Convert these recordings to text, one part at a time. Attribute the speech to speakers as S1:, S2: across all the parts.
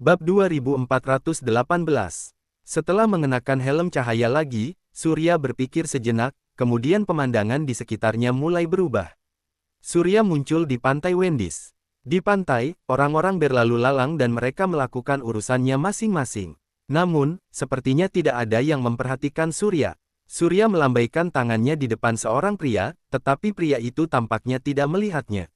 S1: Bab 2418. Setelah mengenakan helm cahaya lagi, Surya berpikir sejenak, kemudian pemandangan di sekitarnya mulai berubah. Surya muncul di pantai Wendis. Di pantai, orang-orang berlalu lalang dan mereka melakukan urusannya masing-masing. Namun, sepertinya tidak ada yang memperhatikan Surya. Surya melambaikan tangannya di depan seorang pria, tetapi pria itu tampaknya tidak melihatnya.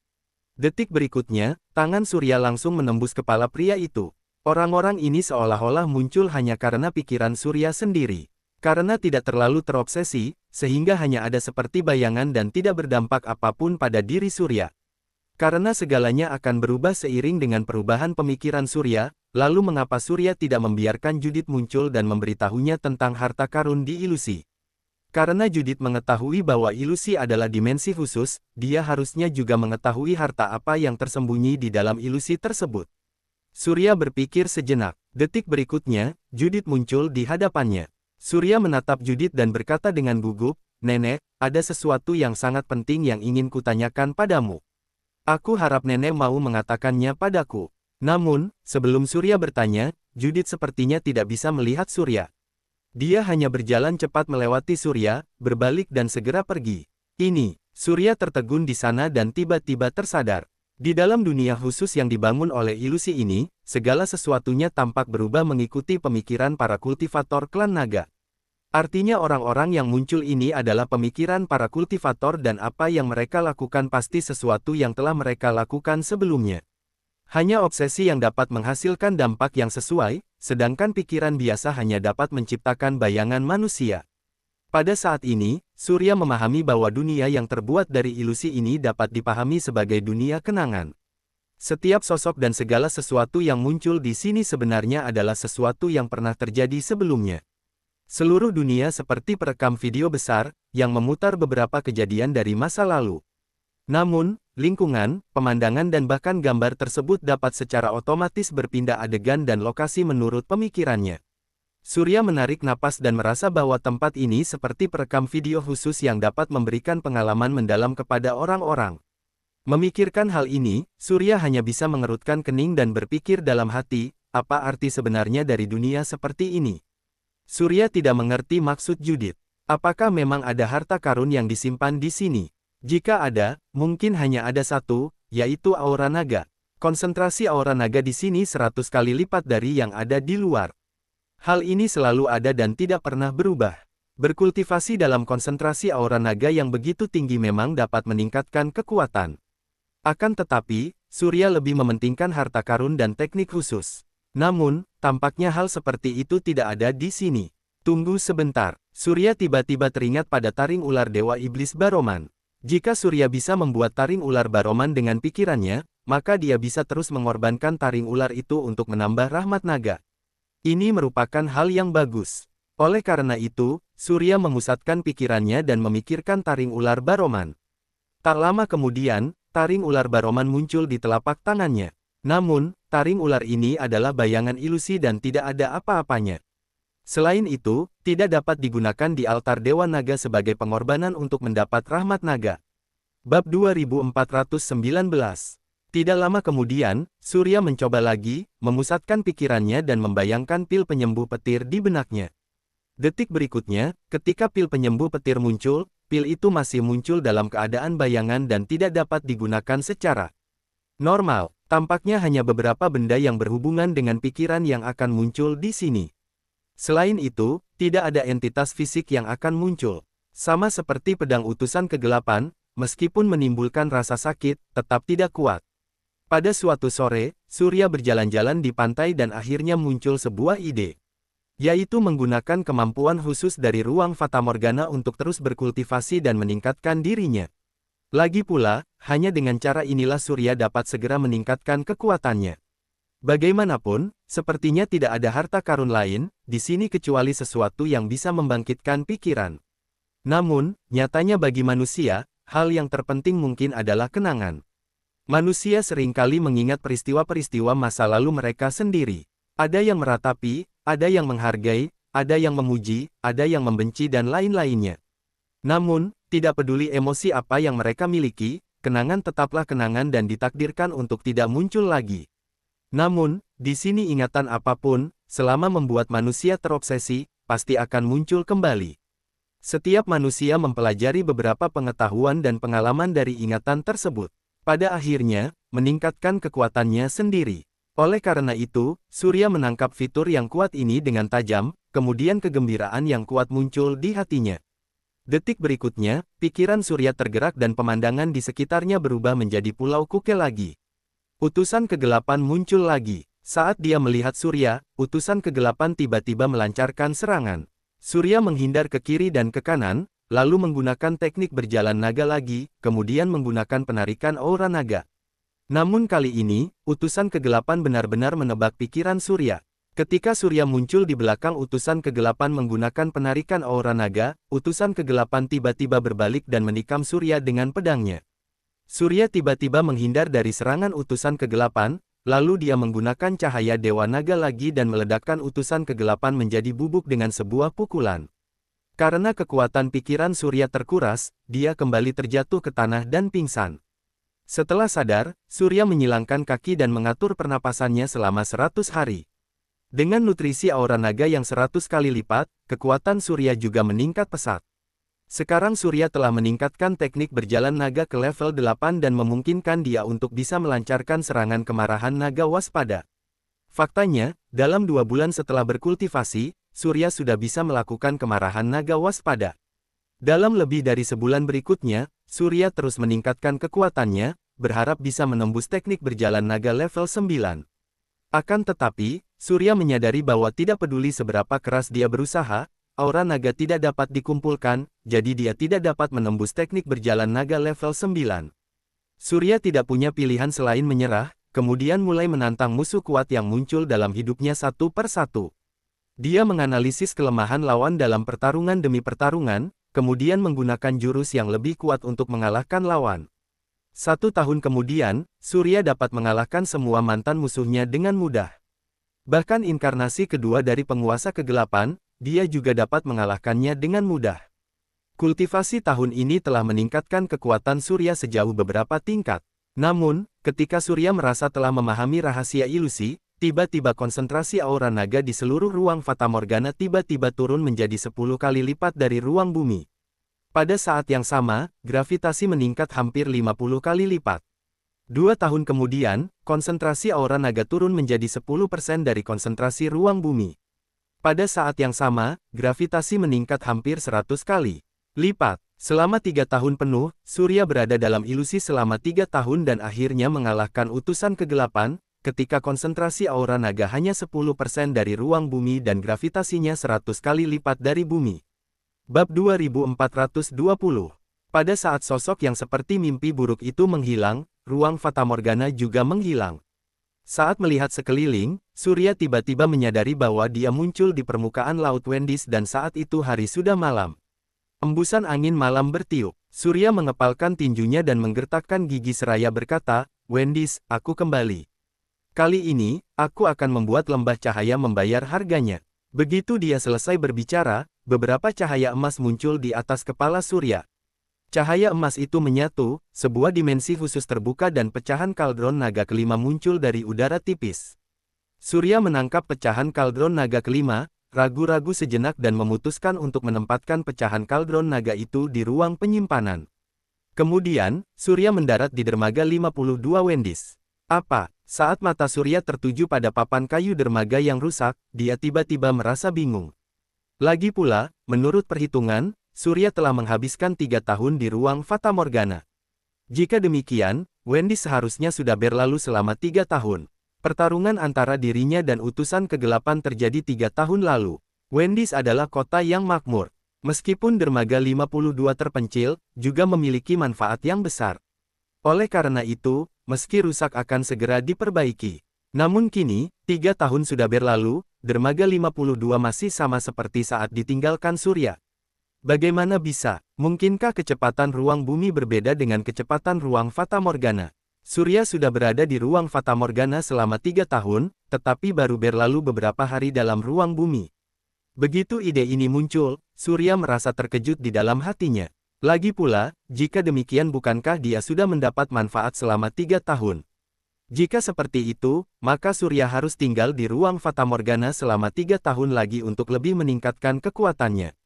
S1: Detik berikutnya, tangan Surya langsung menembus kepala pria itu. Orang-orang ini seolah-olah muncul hanya karena pikiran Surya sendiri. Karena tidak terlalu terobsesi, sehingga hanya ada seperti bayangan dan tidak berdampak apapun pada diri Surya. Karena segalanya akan berubah seiring dengan perubahan pemikiran Surya, lalu mengapa Surya tidak membiarkan Judith muncul dan memberitahunya tentang harta karun di ilusi? Karena Judith mengetahui bahwa ilusi adalah dimensi khusus, dia harusnya juga mengetahui harta apa yang tersembunyi di dalam ilusi tersebut. Surya berpikir sejenak. Detik berikutnya, Judith muncul di hadapannya. Surya menatap Judith dan berkata dengan gugup, "Nenek, ada sesuatu yang sangat penting yang ingin kutanyakan padamu. Aku harap nenek mau mengatakannya padaku." Namun, sebelum Surya bertanya, Judith sepertinya tidak bisa melihat Surya. Dia hanya berjalan cepat melewati Surya, berbalik dan segera pergi. Surya tertegun di sana dan tiba-tiba tersadar. Di dalam dunia khusus yang dibangun oleh ilusi ini, segala sesuatunya tampak berubah mengikuti pemikiran para kultivator klan naga. Artinya orang-orang yang muncul ini adalah pemikiran para kultivator dan apa yang mereka lakukan pasti sesuatu yang telah mereka lakukan sebelumnya. Hanya obsesi yang dapat menghasilkan dampak yang sesuai, sedangkan pikiran biasa hanya dapat menciptakan bayangan manusia. Pada saat ini, Surya memahami bahwa dunia yang terbuat dari ilusi ini dapat dipahami sebagai dunia kenangan. Setiap sosok dan segala sesuatu yang muncul di sini sebenarnya adalah sesuatu yang pernah terjadi sebelumnya. Seluruh dunia seperti perekam video besar, yang memutar beberapa kejadian dari masa lalu. Namun, lingkungan, pemandangan dan bahkan gambar tersebut dapat secara otomatis berpindah adegan dan lokasi menurut pemikirannya. Surya menarik napas dan merasa bahwa tempat ini seperti perekam video khusus yang dapat memberikan pengalaman mendalam kepada orang-orang. Memikirkan hal ini, Surya hanya bisa mengerutkan kening dan berpikir dalam hati, apa arti sebenarnya dari dunia seperti ini? Surya tidak mengerti maksud Judith. Apakah memang ada harta karun yang disimpan di sini? Jika ada, mungkin hanya ada satu, yaitu aura naga. Konsentrasi aura naga di sini 100 kali lipat dari yang ada di luar. Hal ini selalu ada dan tidak pernah berubah. Berkultivasi dalam konsentrasi aura naga yang begitu tinggi memang dapat meningkatkan kekuatan. Akan tetapi, Surya lebih mementingkan harta karun dan teknik khusus. Namun, tampaknya hal seperti itu tidak ada di sini. Tunggu sebentar, Surya tiba-tiba teringat pada taring ular Dewa Iblis Baroman. Jika Surya bisa membuat taring ular Baroman dengan pikirannya, maka dia bisa terus mengorbankan taring ular itu untuk menambah rahmat naga. Ini merupakan hal yang bagus. Oleh karena itu, Surya memusatkan pikirannya dan memikirkan taring ular Baroman. Tak lama kemudian, taring ular Baroman muncul di telapak tangannya. Namun, taring ular ini adalah bayangan ilusi dan tidak ada apa-apanya. Selain itu, tidak dapat digunakan di altar Dewa Naga sebagai pengorbanan untuk mendapat rahmat naga. Bab 2419. Tidak lama kemudian, Surya mencoba lagi, memusatkan pikirannya dan membayangkan pil penyembuh petir di benaknya. Detik berikutnya, ketika pil penyembuh petir muncul, pil itu masih muncul dalam keadaan bayangan dan tidak dapat digunakan secara normal. Tampaknya hanya beberapa benda yang berhubungan dengan pikiran yang akan muncul di sini. Selain itu, tidak ada entitas fisik yang akan muncul. Sama seperti pedang utusan kegelapan, meskipun menimbulkan rasa sakit, tetap tidak kuat. Pada suatu sore, Surya berjalan-jalan di pantai dan akhirnya muncul sebuah ide. Yaitu menggunakan kemampuan khusus dari ruang Fatamorgana untuk terus berkultivasi dan meningkatkan dirinya. Lagi pula, hanya dengan cara inilah Surya dapat segera meningkatkan kekuatannya. Bagaimanapun, sepertinya tidak ada harta karun lain di sini kecuali sesuatu yang bisa membangkitkan pikiran. Namun, nyatanya bagi manusia, hal yang terpenting mungkin adalah kenangan. Manusia seringkali mengingat peristiwa-peristiwa masa lalu mereka sendiri. Ada yang meratapi, ada yang menghargai, ada yang memuji, ada yang membenci dan lain-lainnya. Namun, tidak peduli emosi apa yang mereka miliki, kenangan tetaplah kenangan dan ditakdirkan untuk tidak muncul lagi. Namun, Di sini ingatan apapun, selama membuat manusia terobsesi, pasti akan muncul kembali. Setiap manusia mempelajari beberapa pengetahuan dan pengalaman dari ingatan tersebut. Pada akhirnya, meningkatkan kekuatannya sendiri. Oleh karena itu, Surya menangkap fitur yang kuat ini dengan tajam, kemudian kegembiraan yang kuat muncul di hatinya. Detik berikutnya, pikiran Surya tergerak dan pemandangan di sekitarnya berubah menjadi pulau kukel lagi. Utusan kegelapan muncul lagi. Saat dia melihat Surya, utusan kegelapan tiba-tiba melancarkan serangan. Surya menghindar ke kiri dan ke kanan, lalu menggunakan teknik berjalan naga lagi, kemudian menggunakan penarikan aura naga. Namun kali ini, utusan kegelapan benar-benar menebak pikiran Surya. Ketika Surya muncul di belakang utusan kegelapan menggunakan penarikan aura naga, utusan kegelapan tiba-tiba berbalik dan menikam Surya dengan pedangnya. Surya tiba-tiba menghindar dari serangan utusan kegelapan, lalu dia menggunakan cahaya Dewa Naga lagi dan meledakkan utusan kegelapan menjadi bubuk dengan sebuah pukulan. Karena kekuatan pikiran Surya terkuras, dia kembali terjatuh ke tanah dan pingsan. Setelah sadar, Surya menyilangkan kaki dan mengatur pernapasannya selama 100 hari. Dengan nutrisi aura naga yang 100 kali lipat, kekuatan Surya juga meningkat pesat. Sekarang Surya telah meningkatkan teknik berjalan naga ke level 8 dan memungkinkan dia untuk bisa melancarkan serangan kemarahan naga waspada. Faktanya, dalam 2 bulan setelah berkultivasi, Surya sudah bisa melakukan kemarahan naga waspada. Dalam lebih dari sebulan berikutnya, Surya terus meningkatkan kekuatannya, berharap bisa menembus teknik berjalan naga level 9. Akan tetapi, Surya menyadari bahwa tidak peduli seberapa keras dia berusaha, aura naga tidak dapat dikumpulkan, jadi dia tidak dapat menembus teknik berjalan naga level 9. Surya tidak punya pilihan selain menyerah, kemudian mulai menantang musuh kuat yang muncul dalam hidupnya satu per satu. Dia menganalisis kelemahan lawan dalam pertarungan demi pertarungan, kemudian menggunakan jurus yang lebih kuat untuk mengalahkan lawan. 1 tahun kemudian, Surya dapat mengalahkan semua mantan musuhnya dengan mudah. Bahkan inkarnasi kedua dari penguasa kegelapan, dia juga dapat mengalahkannya dengan mudah. Kultivasi tahun ini telah meningkatkan kekuatan Surya sejauh beberapa tingkat. Namun, ketika Surya merasa telah memahami rahasia ilusi, tiba-tiba konsentrasi aura naga di seluruh ruang Fatamorgana tiba-tiba turun menjadi 10 kali lipat dari ruang bumi. Pada saat yang sama, gravitasi meningkat hampir 50 kali lipat. 2 tahun kemudian, konsentrasi aura naga turun menjadi 10% dari konsentrasi ruang bumi. Pada saat yang sama, gravitasi meningkat hampir 100 kali lipat. Selama 3 tahun penuh, Surya berada dalam ilusi selama 3 tahun dan akhirnya mengalahkan utusan kegelapan, ketika konsentrasi aura naga hanya 10% dari ruang bumi dan gravitasinya 100 kali lipat dari bumi. Bab 2420. Pada saat sosok yang seperti mimpi buruk itu menghilang, ruang Fatamorgana juga menghilang. Saat melihat sekeliling, Surya tiba-tiba menyadari bahwa dia muncul di permukaan Laut Wendis dan saat itu hari sudah malam. Embusan angin malam bertiup. Surya mengepalkan tinjunya dan menggertakkan gigi seraya berkata, "Wendis, aku kembali. Kali ini, aku akan membuat lembah cahaya membayar harganya." Begitu dia selesai berbicara, beberapa cahaya emas muncul di atas kepala Surya. Cahaya emas itu menyatu, sebuah dimensi khusus terbuka dan pecahan kaldron naga kelima muncul dari udara tipis. Surya menangkap pecahan kaldron naga kelima, ragu-ragu sejenak dan memutuskan untuk menempatkan pecahan kaldron naga itu di ruang penyimpanan. Kemudian, Surya mendarat di dermaga 52 Wendis. Apa? Saat mata Surya tertuju pada papan kayu dermaga yang rusak, dia tiba-tiba merasa bingung. Lagi pula, menurut perhitungan, Surya telah menghabiskan 3 tahun di ruang Fatamorgana. Jika demikian, Wendis seharusnya sudah berlalu selama 3 tahun. Pertarungan antara dirinya dan utusan kegelapan terjadi 3 tahun lalu. Wendis adalah kota yang makmur. Meskipun dermaga 52 terpencil, juga memiliki manfaat yang besar. Oleh karena itu, meski rusak akan segera diperbaiki. Namun kini, 3 tahun sudah berlalu, dermaga 52 masih sama seperti saat ditinggalkan Surya. Bagaimana bisa? Mungkinkah kecepatan ruang bumi berbeda dengan kecepatan ruang Fatamorgana? Surya sudah berada di ruang Fatamorgana selama 3 tahun, tetapi baru berlalu beberapa hari dalam ruang bumi. Begitu ide ini muncul, Surya merasa terkejut di dalam hatinya. Lagi pula, jika demikian bukankah dia sudah mendapat manfaat selama 3 tahun? Jika seperti itu, maka Surya harus tinggal di ruang Fatamorgana selama 3 tahun lagi untuk lebih meningkatkan kekuatannya.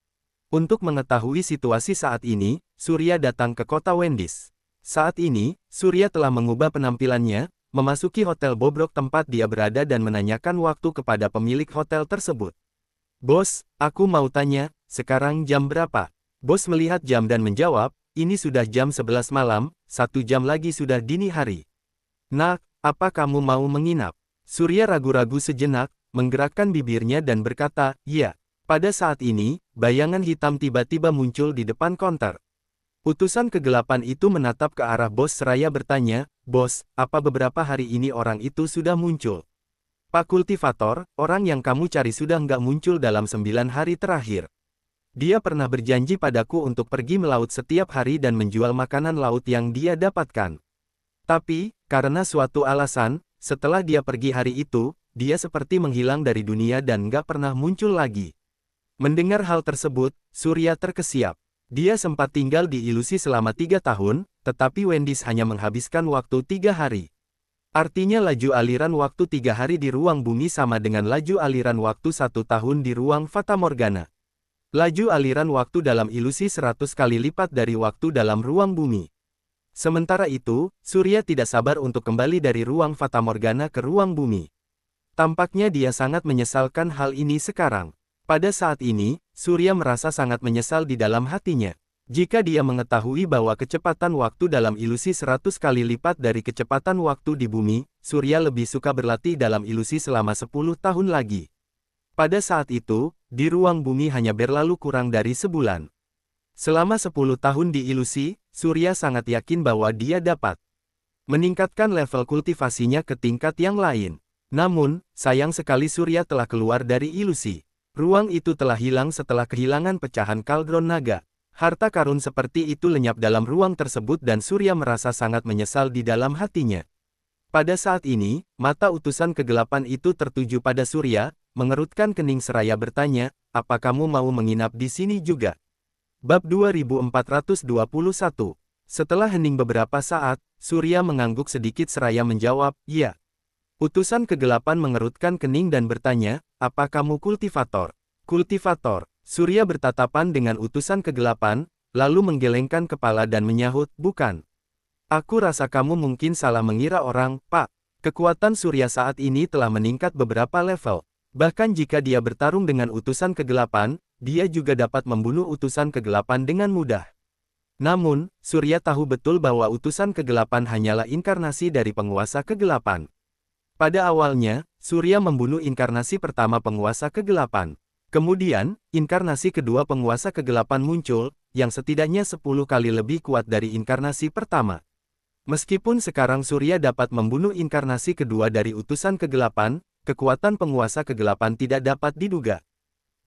S1: Untuk mengetahui situasi saat ini, Surya datang ke kota Wendis. Saat ini, Surya telah mengubah penampilannya, memasuki hotel bobrok tempat dia berada dan menanyakan waktu kepada pemilik hotel tersebut. Bos, aku mau tanya, sekarang jam berapa? Bos melihat jam dan menjawab, ini sudah jam 11 malam, 1 jam lagi sudah dini hari. Nak, apa kamu mau menginap? Surya ragu-ragu sejenak, menggerakkan bibirnya dan berkata, iya. Pada saat ini, bayangan hitam tiba-tiba muncul di depan konter. Utusan kegelapan itu menatap ke arah bos seraya bertanya, Bos, apa beberapa hari ini orang itu sudah muncul? Pak Kultivator, orang yang kamu cari sudah nggak muncul dalam 9 hari terakhir. Dia pernah berjanji padaku untuk pergi melaut setiap hari dan menjual makanan laut yang dia dapatkan. Tapi, karena suatu alasan, setelah dia pergi hari itu, dia seperti menghilang dari dunia dan nggak pernah muncul lagi. Mendengar hal tersebut, Surya terkesiap. Dia sempat tinggal di ilusi selama 3 tahun, tetapi Wendis hanya menghabiskan waktu 3 hari. Artinya laju aliran waktu 3 hari di ruang bumi sama dengan laju aliran waktu 1 tahun di ruang Fatamorgana. Laju aliran waktu dalam ilusi 100 kali lipat dari waktu dalam ruang bumi. Sementara itu, Surya tidak sabar untuk kembali dari ruang Fatamorgana ke ruang bumi. Tampaknya dia sangat menyesalkan hal ini sekarang. Pada saat ini, Surya merasa sangat menyesal di dalam hatinya. Jika dia mengetahui bahwa kecepatan waktu dalam ilusi 100 kali lipat dari kecepatan waktu di bumi, Surya lebih suka berlatih dalam ilusi selama 10 tahun lagi. Pada saat itu, di ruang bumi hanya berlalu kurang dari sebulan. Selama 10 tahun di ilusi, Surya sangat yakin bahwa dia dapat meningkatkan level kultivasinya ke tingkat yang lain. Namun, sayang sekali Surya telah keluar dari ilusi. Ruang itu telah hilang setelah kehilangan pecahan kaldron naga. Harta karun seperti itu lenyap dalam ruang tersebut dan Surya merasa sangat menyesal di dalam hatinya. Pada saat ini, mata utusan kegelapan itu tertuju pada Surya, mengerutkan kening seraya bertanya, apa kamu mau menginap di sini juga? Bab 2421. Setelah hening beberapa saat, Surya mengangguk sedikit seraya menjawab, iya. Utusan kegelapan mengerutkan kening dan bertanya, apa kamu kultivator? Kultivator. Surya bertatapan dengan utusan kegelapan, lalu menggelengkan kepala dan menyahut, bukan. Aku rasa kamu mungkin salah mengira orang, Pak. Kekuatan Surya saat ini telah meningkat beberapa level. Bahkan jika dia bertarung dengan utusan kegelapan, dia juga dapat membunuh utusan kegelapan dengan mudah. Namun, Surya tahu betul bahwa utusan kegelapan hanyalah inkarnasi dari penguasa kegelapan. Pada awalnya, Surya membunuh inkarnasi pertama penguasa kegelapan. Kemudian, inkarnasi kedua penguasa kegelapan muncul, yang setidaknya 10 kali lebih kuat dari inkarnasi pertama. Meskipun sekarang Surya dapat membunuh inkarnasi kedua dari utusan kegelapan, kekuatan penguasa kegelapan tidak dapat diduga.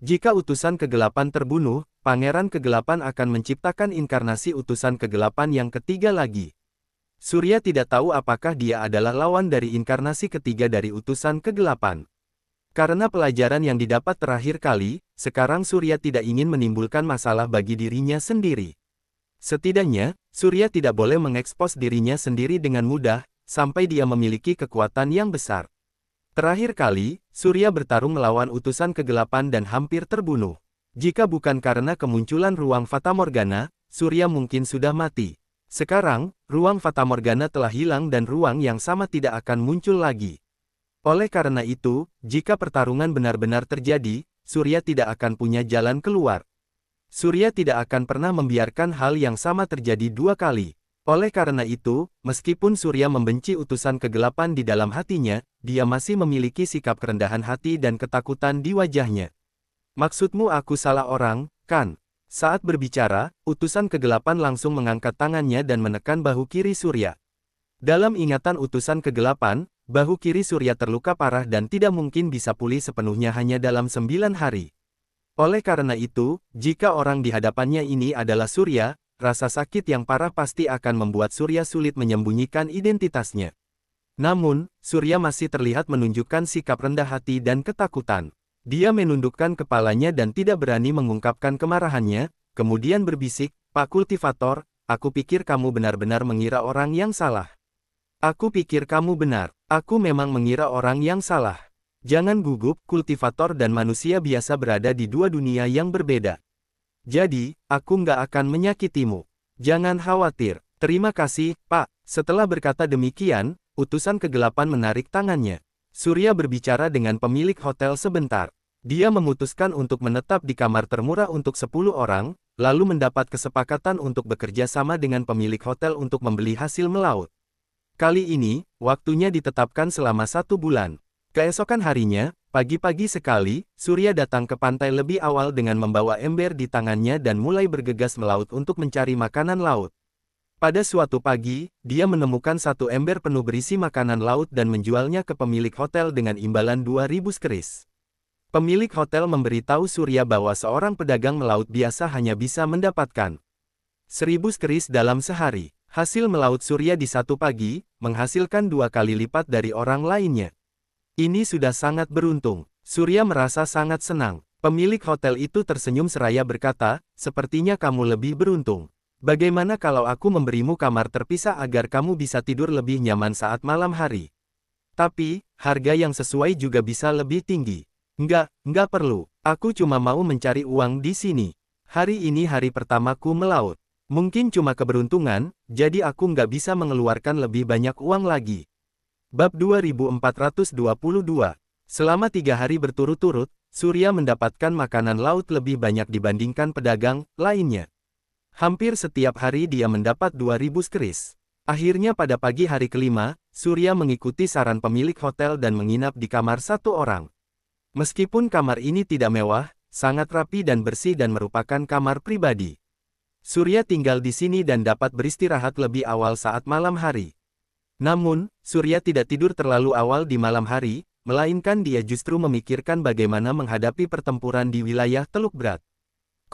S1: Jika utusan kegelapan terbunuh, Pangeran Kegelapan akan menciptakan inkarnasi utusan kegelapan yang ketiga lagi. Surya tidak tahu apakah dia adalah lawan dari inkarnasi ketiga dari utusan kegelapan. Karena pelajaran yang didapat terakhir kali, sekarang Surya tidak ingin menimbulkan masalah bagi dirinya sendiri. Setidaknya, Surya tidak boleh mengekspos dirinya sendiri dengan mudah, sampai dia memiliki kekuatan yang besar. Terakhir kali, Surya bertarung melawan utusan kegelapan dan hampir terbunuh. Jika bukan karena kemunculan ruang Fatamorgana, Surya mungkin sudah mati. Sekarang, ruang Fatamorgana telah hilang dan ruang yang sama tidak akan muncul lagi. Oleh karena itu, jika pertarungan benar-benar terjadi, Surya tidak akan punya jalan keluar. Surya tidak akan pernah membiarkan hal yang sama terjadi 2 kali. Oleh karena itu, meskipun Surya membenci utusan kegelapan di dalam hatinya, dia masih memiliki sikap kerendahan hati dan ketakutan di wajahnya. Maksudmu aku salah orang, kan? Saat berbicara, utusan kegelapan langsung mengangkat tangannya dan menekan bahu kiri Surya. Dalam ingatan utusan kegelapan, bahu kiri Surya terluka parah dan tidak mungkin bisa pulih sepenuhnya hanya dalam 9 hari. Oleh karena itu, jika orang di hadapannya ini adalah Surya, rasa sakit yang parah pasti akan membuat Surya sulit menyembunyikan identitasnya. Namun, Surya masih terlihat menunjukkan sikap rendah hati dan ketakutan. Dia menundukkan kepalanya dan tidak berani mengungkapkan kemarahannya, kemudian berbisik, Pak Kultivator, aku pikir kamu benar-benar mengira orang yang salah. Aku pikir kamu benar. Aku memang mengira orang yang salah. Jangan gugup, kultivator dan manusia biasa berada di dua dunia yang berbeda. Jadi, aku nggak akan menyakitimu. Jangan khawatir. Terima kasih, Pak. Setelah berkata demikian, utusan kegelapan menarik tangannya. Surya berbicara dengan pemilik hotel sebentar. Dia memutuskan untuk menetap di kamar termurah untuk 10 orang, lalu mendapat kesepakatan untuk bekerja sama dengan pemilik hotel untuk membeli hasil melaut. Kali ini, waktunya ditetapkan selama 1 bulan. Keesokan harinya, pagi-pagi sekali, Surya datang ke pantai lebih awal dengan membawa ember di tangannya dan mulai bergegas melaut untuk mencari makanan laut. Pada suatu pagi, dia menemukan satu ember penuh berisi makanan laut dan menjualnya ke pemilik hotel dengan imbalan 2.000 keris. Pemilik hotel memberitahu Surya bahwa seorang pedagang melaut biasa hanya bisa mendapatkan 1.000 keris dalam sehari. Hasil melaut Surya di satu pagi, menghasilkan 2 kali lipat dari orang lainnya. Ini sudah sangat beruntung. Surya merasa sangat senang. Pemilik hotel itu tersenyum seraya berkata, "Sepertinya kamu lebih beruntung. Bagaimana kalau aku memberimu kamar terpisah agar kamu bisa tidur lebih nyaman saat malam hari? Tapi, harga yang sesuai juga bisa lebih tinggi." Enggak perlu. Aku cuma mau mencari uang di sini. Hari ini hari pertamaku melaut. Mungkin cuma keberuntungan, jadi aku nggak bisa mengeluarkan lebih banyak uang lagi. Bab 2422. Selama 3 hari berturut-turut, Surya mendapatkan makanan laut lebih banyak dibandingkan pedagang lainnya. Hampir setiap hari dia mendapat 2.000 keris. Akhirnya pada pagi hari kelima, Surya mengikuti saran pemilik hotel dan menginap di kamar 1 orang. Meskipun kamar ini tidak mewah, sangat rapi dan bersih dan merupakan kamar pribadi. Surya tinggal di sini dan dapat beristirahat lebih awal saat malam hari. Namun, Surya tidak tidur terlalu awal di malam hari, melainkan dia justru memikirkan bagaimana menghadapi pertempuran di wilayah Teluk Brat.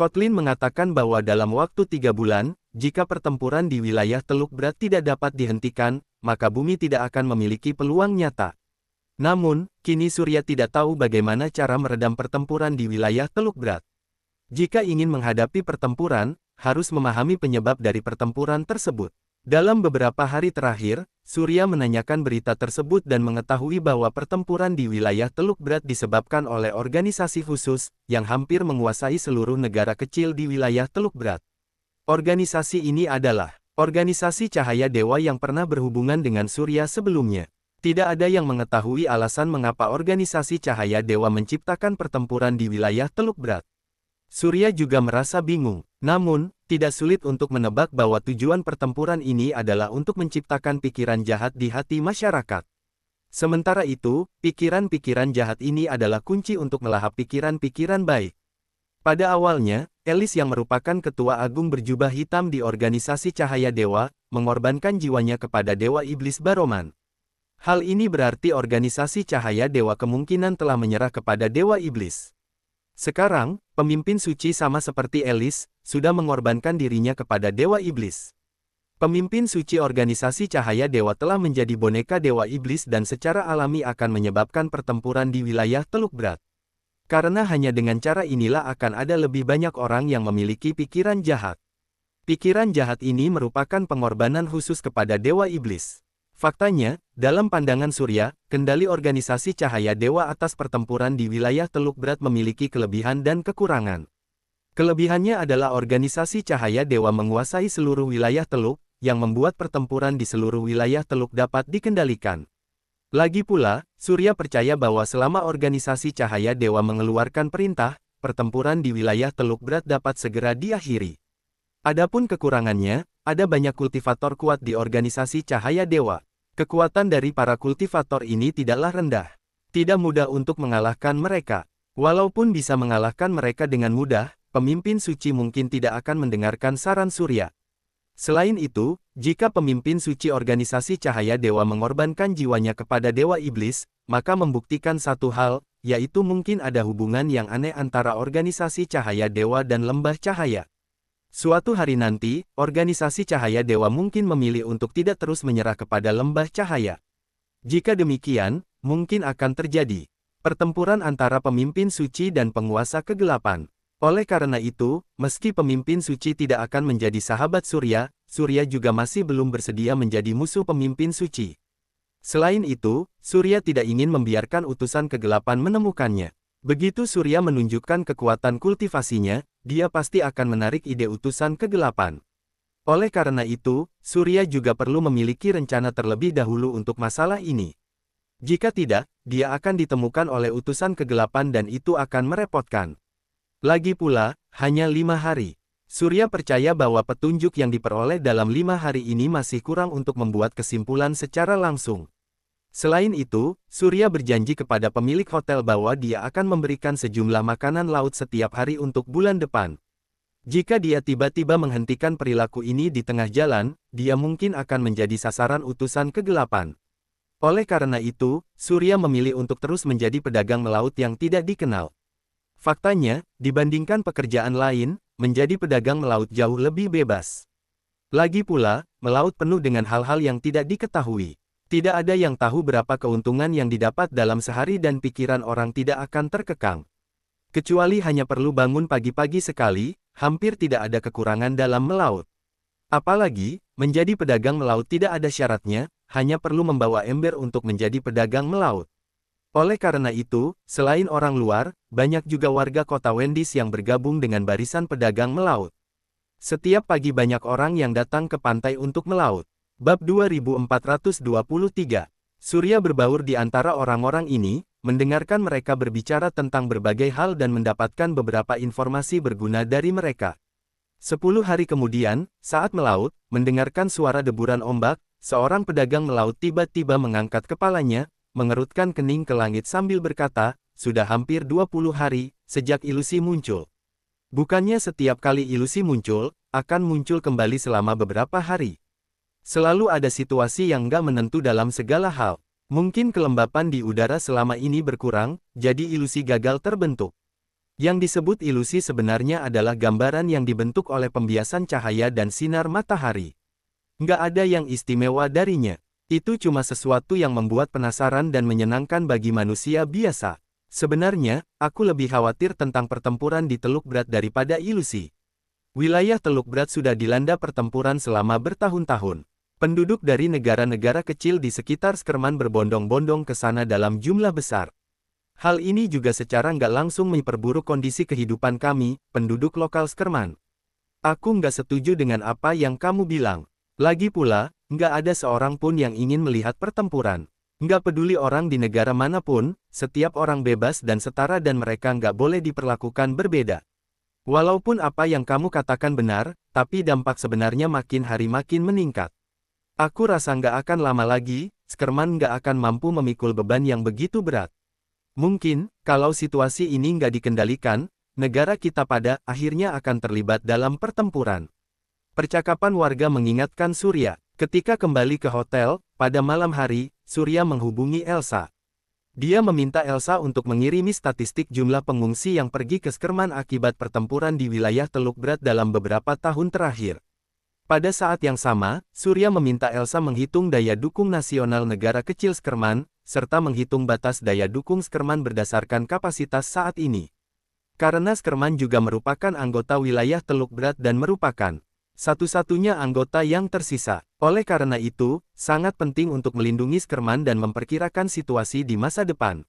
S1: Kotlin mengatakan bahwa dalam waktu 3 bulan, jika pertempuran di wilayah Teluk Brat tidak dapat dihentikan, maka bumi tidak akan memiliki peluang nyata. Namun, kini Surya tidak tahu bagaimana cara meredam pertempuran di wilayah Teluk Brat. Jika ingin menghadapi pertempuran, harus memahami penyebab dari pertempuran tersebut. Dalam beberapa hari terakhir, Surya menanyakan berita tersebut dan mengetahui bahwa pertempuran di wilayah Teluk Brat disebabkan oleh organisasi khusus, yang hampir menguasai seluruh negara kecil di wilayah Teluk Brat. Organisasi ini adalah organisasi Cahaya Dewa yang pernah berhubungan dengan Surya sebelumnya. Tidak ada yang mengetahui alasan mengapa organisasi Cahaya Dewa menciptakan pertempuran di wilayah Teluk Brat. Surya juga merasa bingung, namun, tidak sulit untuk menebak bahwa tujuan pertempuran ini adalah untuk menciptakan pikiran jahat di hati masyarakat. Sementara itu, pikiran-pikiran jahat ini adalah kunci untuk melahap pikiran-pikiran baik. Pada awalnya, Elis yang merupakan ketua agung berjubah hitam di organisasi Cahaya Dewa, mengorbankan jiwanya kepada Dewa Iblis Baroman. Hal ini berarti organisasi Cahaya Dewa kemungkinan telah menyerah kepada Dewa Iblis. Sekarang, pemimpin suci sama seperti Elis, sudah mengorbankan dirinya kepada Dewa Iblis. Pemimpin suci organisasi Cahaya Dewa telah menjadi boneka Dewa Iblis dan secara alami akan menyebabkan pertempuran di wilayah Teluk Brat. Karena hanya dengan cara inilah akan ada lebih banyak orang yang memiliki pikiran jahat. Pikiran jahat ini merupakan pengorbanan khusus kepada Dewa Iblis. Faktanya, dalam pandangan Surya, kendali organisasi Cahaya Dewa atas pertempuran di wilayah Teluk Brat memiliki kelebihan dan kekurangan. Kelebihannya adalah organisasi Cahaya Dewa menguasai seluruh wilayah Teluk, yang membuat pertempuran di seluruh wilayah Teluk dapat dikendalikan. Lagi pula, Surya percaya bahwa selama organisasi Cahaya Dewa mengeluarkan perintah, pertempuran di wilayah Teluk Brat dapat segera diakhiri. Adapun kekurangannya, ada banyak kultivator kuat di organisasi Cahaya Dewa. Kekuatan dari para kultivator ini tidaklah rendah. Tidak mudah untuk mengalahkan mereka. Walaupun bisa mengalahkan mereka dengan mudah, pemimpin suci mungkin tidak akan mendengarkan saran Surya. Selain itu, jika pemimpin suci organisasi Cahaya Dewa mengorbankan jiwanya kepada Dewa Iblis, maka membuktikan satu hal, yaitu mungkin ada hubungan yang aneh antara organisasi Cahaya Dewa dan Lembah Cahaya. Suatu hari nanti, organisasi Cahaya Dewa mungkin memilih untuk tidak terus menyerah kepada Lembah Cahaya. Jika demikian, mungkin akan terjadi pertempuran antara pemimpin suci dan penguasa kegelapan. Oleh karena itu, meski pemimpin suci tidak akan menjadi sahabat Surya, Surya juga masih belum bersedia menjadi musuh pemimpin suci. Selain itu, Surya tidak ingin membiarkan utusan kegelapan menemukannya. Begitu Surya menunjukkan kekuatan kultivasinya, dia pasti akan menarik ide utusan kegelapan. Oleh karena itu, Surya juga perlu memiliki rencana terlebih dahulu untuk masalah ini. Jika tidak, dia akan ditemukan oleh utusan kegelapan dan itu akan merepotkan. Lagi pula, hanya 5 hari. Surya percaya bahwa petunjuk yang diperoleh dalam 5 hari ini masih kurang untuk membuat kesimpulan secara langsung. Selain itu, Surya berjanji kepada pemilik hotel bahwa dia akan memberikan sejumlah makanan laut setiap hari untuk bulan depan. Jika dia tiba-tiba menghentikan perilaku ini di tengah jalan, dia mungkin akan menjadi sasaran utusan kegelapan. Oleh karena itu, Surya memilih untuk terus menjadi pedagang melaut yang tidak dikenal. Faktanya, dibandingkan pekerjaan lain, menjadi pedagang melaut jauh lebih bebas. Lagi pula, melaut penuh dengan hal-hal yang tidak diketahui. Tidak ada yang tahu berapa keuntungan yang didapat dalam sehari dan pikiran orang tidak akan terkekang. Kecuali hanya perlu bangun pagi-pagi sekali, hampir tidak ada kekurangan dalam melaut. Apalagi, menjadi pedagang melaut tidak ada syaratnya, hanya perlu membawa ember untuk menjadi pedagang melaut. Oleh karena itu, selain orang luar, banyak juga warga kota Wendis yang bergabung dengan barisan pedagang melaut. Setiap pagi banyak orang yang datang ke pantai untuk melaut. Bab 2423. Surya berbaur di antara orang-orang ini, mendengarkan mereka berbicara tentang berbagai hal dan mendapatkan beberapa informasi berguna dari mereka. 10 hari kemudian, saat melaut, mendengarkan suara deburan ombak, seorang pedagang melaut tiba-tiba mengangkat kepalanya, mengerutkan kening ke langit sambil berkata, sudah hampir 20 hari, sejak ilusi muncul. Bukannya setiap kali ilusi muncul, akan muncul kembali selama beberapa hari. Selalu ada situasi yang nggak menentu dalam segala hal. Mungkin kelembapan di udara selama ini berkurang, jadi ilusi gagal terbentuk. Yang disebut ilusi sebenarnya adalah gambaran yang dibentuk oleh pembiasan cahaya dan sinar matahari. Nggak ada yang istimewa darinya. Itu cuma sesuatu yang membuat penasaran dan menyenangkan bagi manusia biasa. Sebenarnya, aku lebih khawatir tentang pertempuran di Teluk Berat daripada ilusi. Wilayah Teluk Berat sudah dilanda pertempuran selama bertahun-tahun. Penduduk dari negara-negara kecil di sekitar Skerman berbondong-bondong ke sana dalam jumlah besar. Hal ini juga secara nggak langsung memperburuk kondisi kehidupan kami, penduduk lokal Skerman. Aku nggak setuju dengan apa yang kamu bilang. Lagi pula, nggak ada seorang pun yang ingin melihat pertempuran. Nggak peduli orang di negara manapun, setiap orang bebas dan setara dan mereka nggak boleh diperlakukan berbeda. Walaupun apa yang kamu katakan benar, tapi dampak sebenarnya makin hari makin meningkat. Aku rasa nggak akan lama lagi, Skerman nggak akan mampu memikul beban yang begitu berat. Mungkin, kalau situasi ini nggak dikendalikan, negara kita pada akhirnya akan terlibat dalam pertempuran. Percakapan warga mengingatkan Surya. Ketika kembali ke hotel, pada malam hari, Surya menghubungi Elsa. Dia meminta Elsa untuk mengirimi statistik jumlah pengungsi yang pergi ke Skerman akibat pertempuran di wilayah Teluk Berat dalam beberapa tahun terakhir. Pada saat yang sama, Surya meminta Elsa menghitung daya dukung nasional negara kecil Skerman, serta menghitung batas daya dukung Skerman berdasarkan kapasitas saat ini. Karena Skerman juga merupakan anggota wilayah Teluk Berat dan merupakan satu-satunya anggota yang tersisa. Oleh karena itu, sangat penting untuk melindungi Skerman dan memperkirakan situasi di masa depan.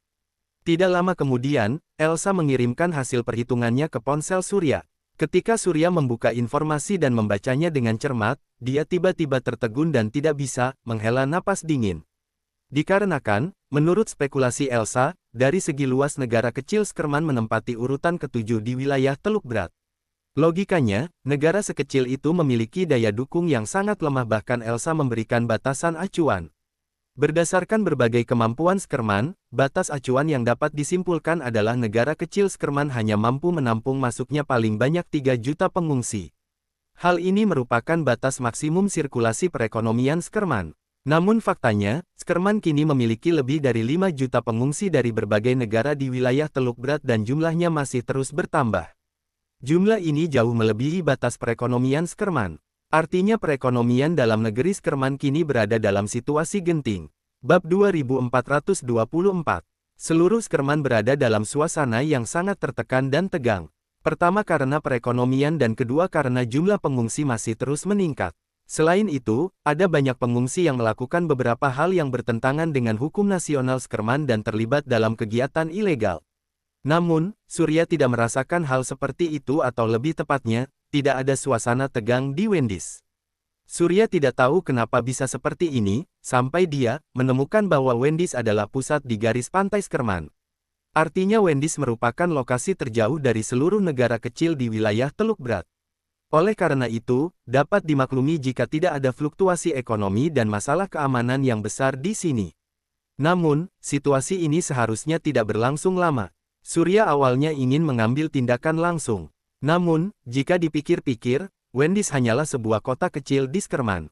S1: Tidak lama kemudian, Elsa mengirimkan hasil perhitungannya ke ponsel Surya. Ketika Surya membuka informasi dan membacanya dengan cermat, dia tiba-tiba tertegun dan tidak bisa menghela napas dingin. Dikarenakan, menurut spekulasi Elsa, dari segi luas negara kecil Skerman menempati urutan ke-7 di wilayah Teluk Berat. Logikanya, negara sekecil itu memiliki daya dukung yang sangat lemah bahkan Elsa memberikan batasan acuan. Berdasarkan berbagai kemampuan Skerman, batas acuan yang dapat disimpulkan adalah negara kecil Skerman hanya mampu menampung masuknya paling banyak 3 juta pengungsi. Hal ini merupakan batas maksimum sirkulasi perekonomian Skerman. Namun faktanya, Skerman kini memiliki lebih dari 5 juta pengungsi dari berbagai negara di wilayah Teluk Berat dan jumlahnya masih terus bertambah. Jumlah ini jauh melebihi batas perekonomian Skerman. Artinya perekonomian dalam negeri Skerman kini berada dalam situasi genting. Bab 2424. Seluruh Skerman berada dalam suasana yang sangat tertekan dan tegang. Pertama karena perekonomian dan kedua karena jumlah pengungsi masih terus meningkat. Selain itu, ada banyak pengungsi yang melakukan beberapa hal yang bertentangan dengan hukum nasional Skerman dan terlibat dalam kegiatan ilegal. Namun, Surya tidak merasakan hal seperti itu atau lebih tepatnya, tidak ada suasana tegang di Wendy's. Surya tidak tahu kenapa bisa seperti ini, sampai dia menemukan bahwa Wendy's adalah pusat di garis pantai Skerman. Artinya Wendy's merupakan lokasi terjauh dari seluruh negara kecil di wilayah Teluk Berat. Oleh karena itu, dapat dimaklumi jika tidak ada fluktuasi ekonomi dan masalah keamanan yang besar di sini. Namun, situasi ini seharusnya tidak berlangsung lama. Surya awalnya ingin mengambil tindakan langsung. Namun, jika dipikir-pikir, Wendy's hanyalah sebuah kota kecil di Skerman.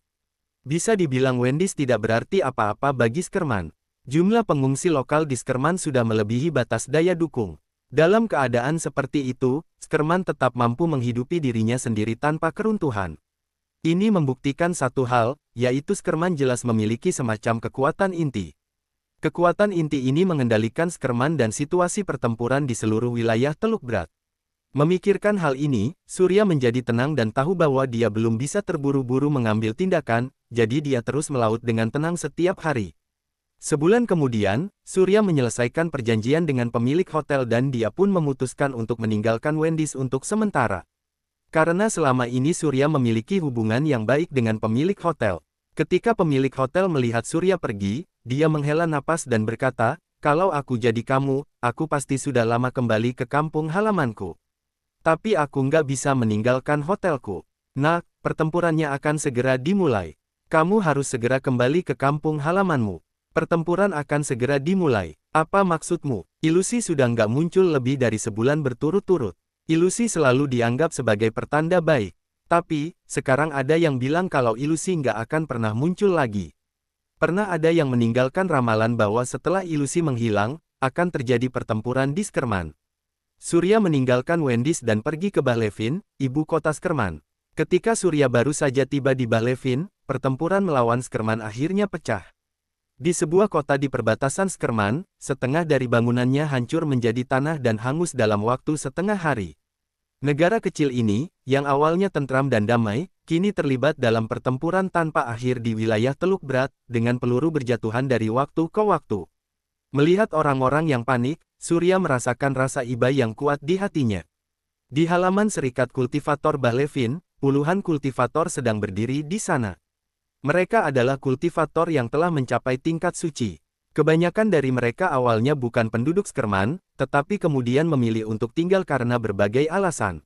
S1: Bisa dibilang Wendy's tidak berarti apa-apa bagi Skerman. Jumlah pengungsi lokal di Skerman sudah melebihi batas daya dukung. Dalam keadaan seperti itu, Skerman tetap mampu menghidupi dirinya sendiri tanpa keruntuhan. Ini membuktikan satu hal, yaitu Skerman jelas memiliki semacam kekuatan inti. Kekuatan inti ini mengendalikan Skerman dan situasi pertempuran di seluruh wilayah Teluk Berat. Memikirkan hal ini, Surya menjadi tenang dan tahu bahwa dia belum bisa terburu-buru mengambil tindakan, jadi dia terus melaut dengan tenang setiap hari. Sebulan kemudian, Surya menyelesaikan perjanjian dengan pemilik hotel dan dia pun memutuskan untuk meninggalkan Wendy's untuk sementara. Karena selama ini Surya memiliki hubungan yang baik dengan pemilik hotel. Ketika pemilik hotel melihat Surya pergi, dia menghela napas dan berkata, "Kalau aku jadi kamu, aku pasti sudah lama kembali ke kampung halamanku. Tapi aku nggak bisa meninggalkan hotelku. Nah, pertempurannya akan segera dimulai. Kamu harus segera kembali ke kampung halamanmu. Pertempuran akan segera dimulai. Apa maksudmu? Ilusi sudah nggak muncul lebih dari sebulan berturut-turut. Ilusi selalu dianggap sebagai pertanda baik. Tapi, sekarang ada yang bilang kalau ilusi nggak akan pernah muncul lagi. Pernah ada yang meninggalkan ramalan bahwa setelah ilusi menghilang, akan terjadi pertempuran di Skerman. Surya meninggalkan Wendy's dan pergi ke Bahlevin, ibu kota Skerman. Ketika Surya baru saja tiba di Bahlevin, pertempuran melawan Skerman akhirnya pecah. Di sebuah kota di perbatasan Skerman, setengah dari bangunannya hancur menjadi tanah dan hangus dalam waktu setengah hari. Negara kecil ini, yang awalnya tentram dan damai, kini terlibat dalam pertempuran tanpa akhir di wilayah Teluk Berat, dengan peluru berjatuhan dari waktu ke waktu. Melihat orang-orang yang panik, Surya merasakan rasa iba yang kuat di hatinya. Di halaman Serikat Kultivator Bahlevin, puluhan kultivator sedang berdiri di sana. Mereka adalah kultivator yang telah mencapai tingkat suci. Kebanyakan dari mereka awalnya bukan penduduk Skerman, tetapi kemudian memilih untuk tinggal karena berbagai alasan.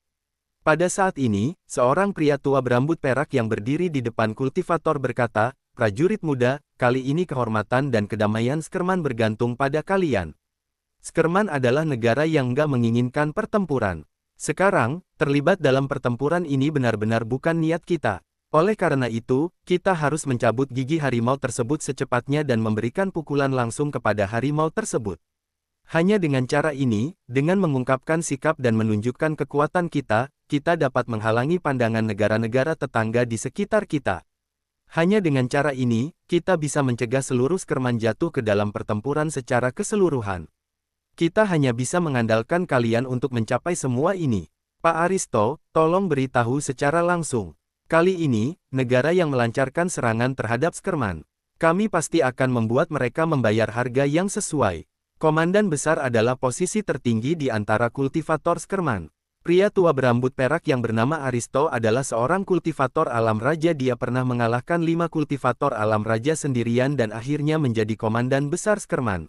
S1: Pada saat ini, seorang pria tua berambut perak yang berdiri di depan kultivator berkata, "Prajurit muda, kali ini kehormatan dan kedamaian Skerman bergantung pada kalian. Skerman adalah negara yang nggak menginginkan pertempuran. Sekarang, terlibat dalam pertempuran ini benar-benar bukan niat kita. Oleh karena itu, kita harus mencabut gigi harimau tersebut secepatnya dan memberikan pukulan langsung kepada harimau tersebut. Hanya dengan cara ini, dengan mengungkapkan sikap dan menunjukkan kekuatan kita dapat menghalangi pandangan negara-negara tetangga di sekitar kita. Hanya dengan cara ini, kita bisa mencegah seluruh Skerman jatuh ke dalam pertempuran secara keseluruhan. Kita hanya bisa mengandalkan kalian untuk mencapai semua ini. Pak Aristo, tolong beritahu secara langsung. Kali ini, negara yang melancarkan serangan terhadap Skerman. Kami pasti akan membuat mereka membayar harga yang sesuai. Komandan besar adalah posisi tertinggi di antara kultivator Skerman. Pria tua berambut perak yang bernama Aristo adalah seorang kultivator alam raja. Dia pernah mengalahkan 5 kultivator alam raja sendirian dan akhirnya menjadi komandan besar Skerman.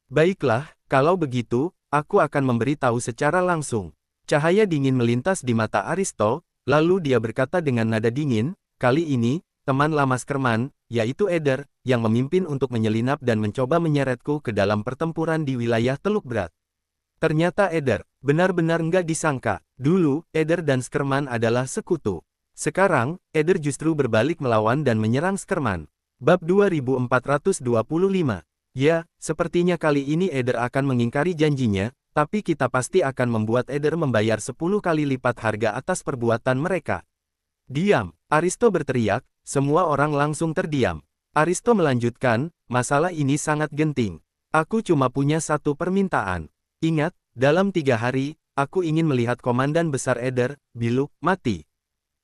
S1: Baiklah, kalau begitu, aku akan memberitahu secara langsung. Cahaya dingin melintas di mata Aristo. Lalu dia berkata dengan nada dingin, "Kali ini, teman lama Skerman, yaitu Eder, yang memimpin untuk menyelinap dan mencoba menyeretku ke dalam pertempuran di wilayah Teluk Berat." Ternyata Eder, benar-benar nggak disangka. Dulu, Eder dan Skerman adalah sekutu. Sekarang, Eder justru berbalik melawan dan menyerang Skerman. Bab 2425. Ya, sepertinya kali ini Eder akan mengingkari janjinya. Tapi kita pasti akan membuat Eder membayar 10 kali lipat harga atas perbuatan mereka. Diam, Aristo berteriak, semua orang langsung terdiam. Aristo melanjutkan, masalah ini sangat genting. Aku cuma punya satu permintaan. Ingat, dalam 3 hari, aku ingin melihat Komandan Besar Eder, Biluk, mati.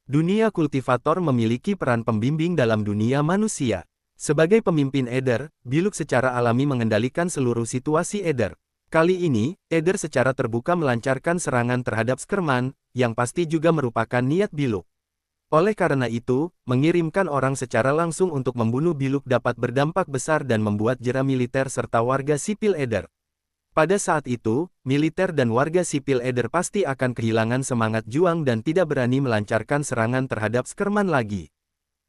S1: Dunia kultivator memiliki peran pembimbing dalam dunia manusia. Sebagai pemimpin Eder, Biluk secara alami mengendalikan seluruh situasi Eder. Kali ini, Eder secara terbuka melancarkan serangan terhadap Skerman, yang pasti juga merupakan niat Biluk. Oleh karena itu, mengirimkan orang secara langsung untuk membunuh Biluk dapat berdampak besar dan membuat jera militer serta warga sipil Eder. Pada saat itu, militer dan warga sipil Eder pasti akan kehilangan semangat juang dan tidak berani melancarkan serangan terhadap Skerman lagi.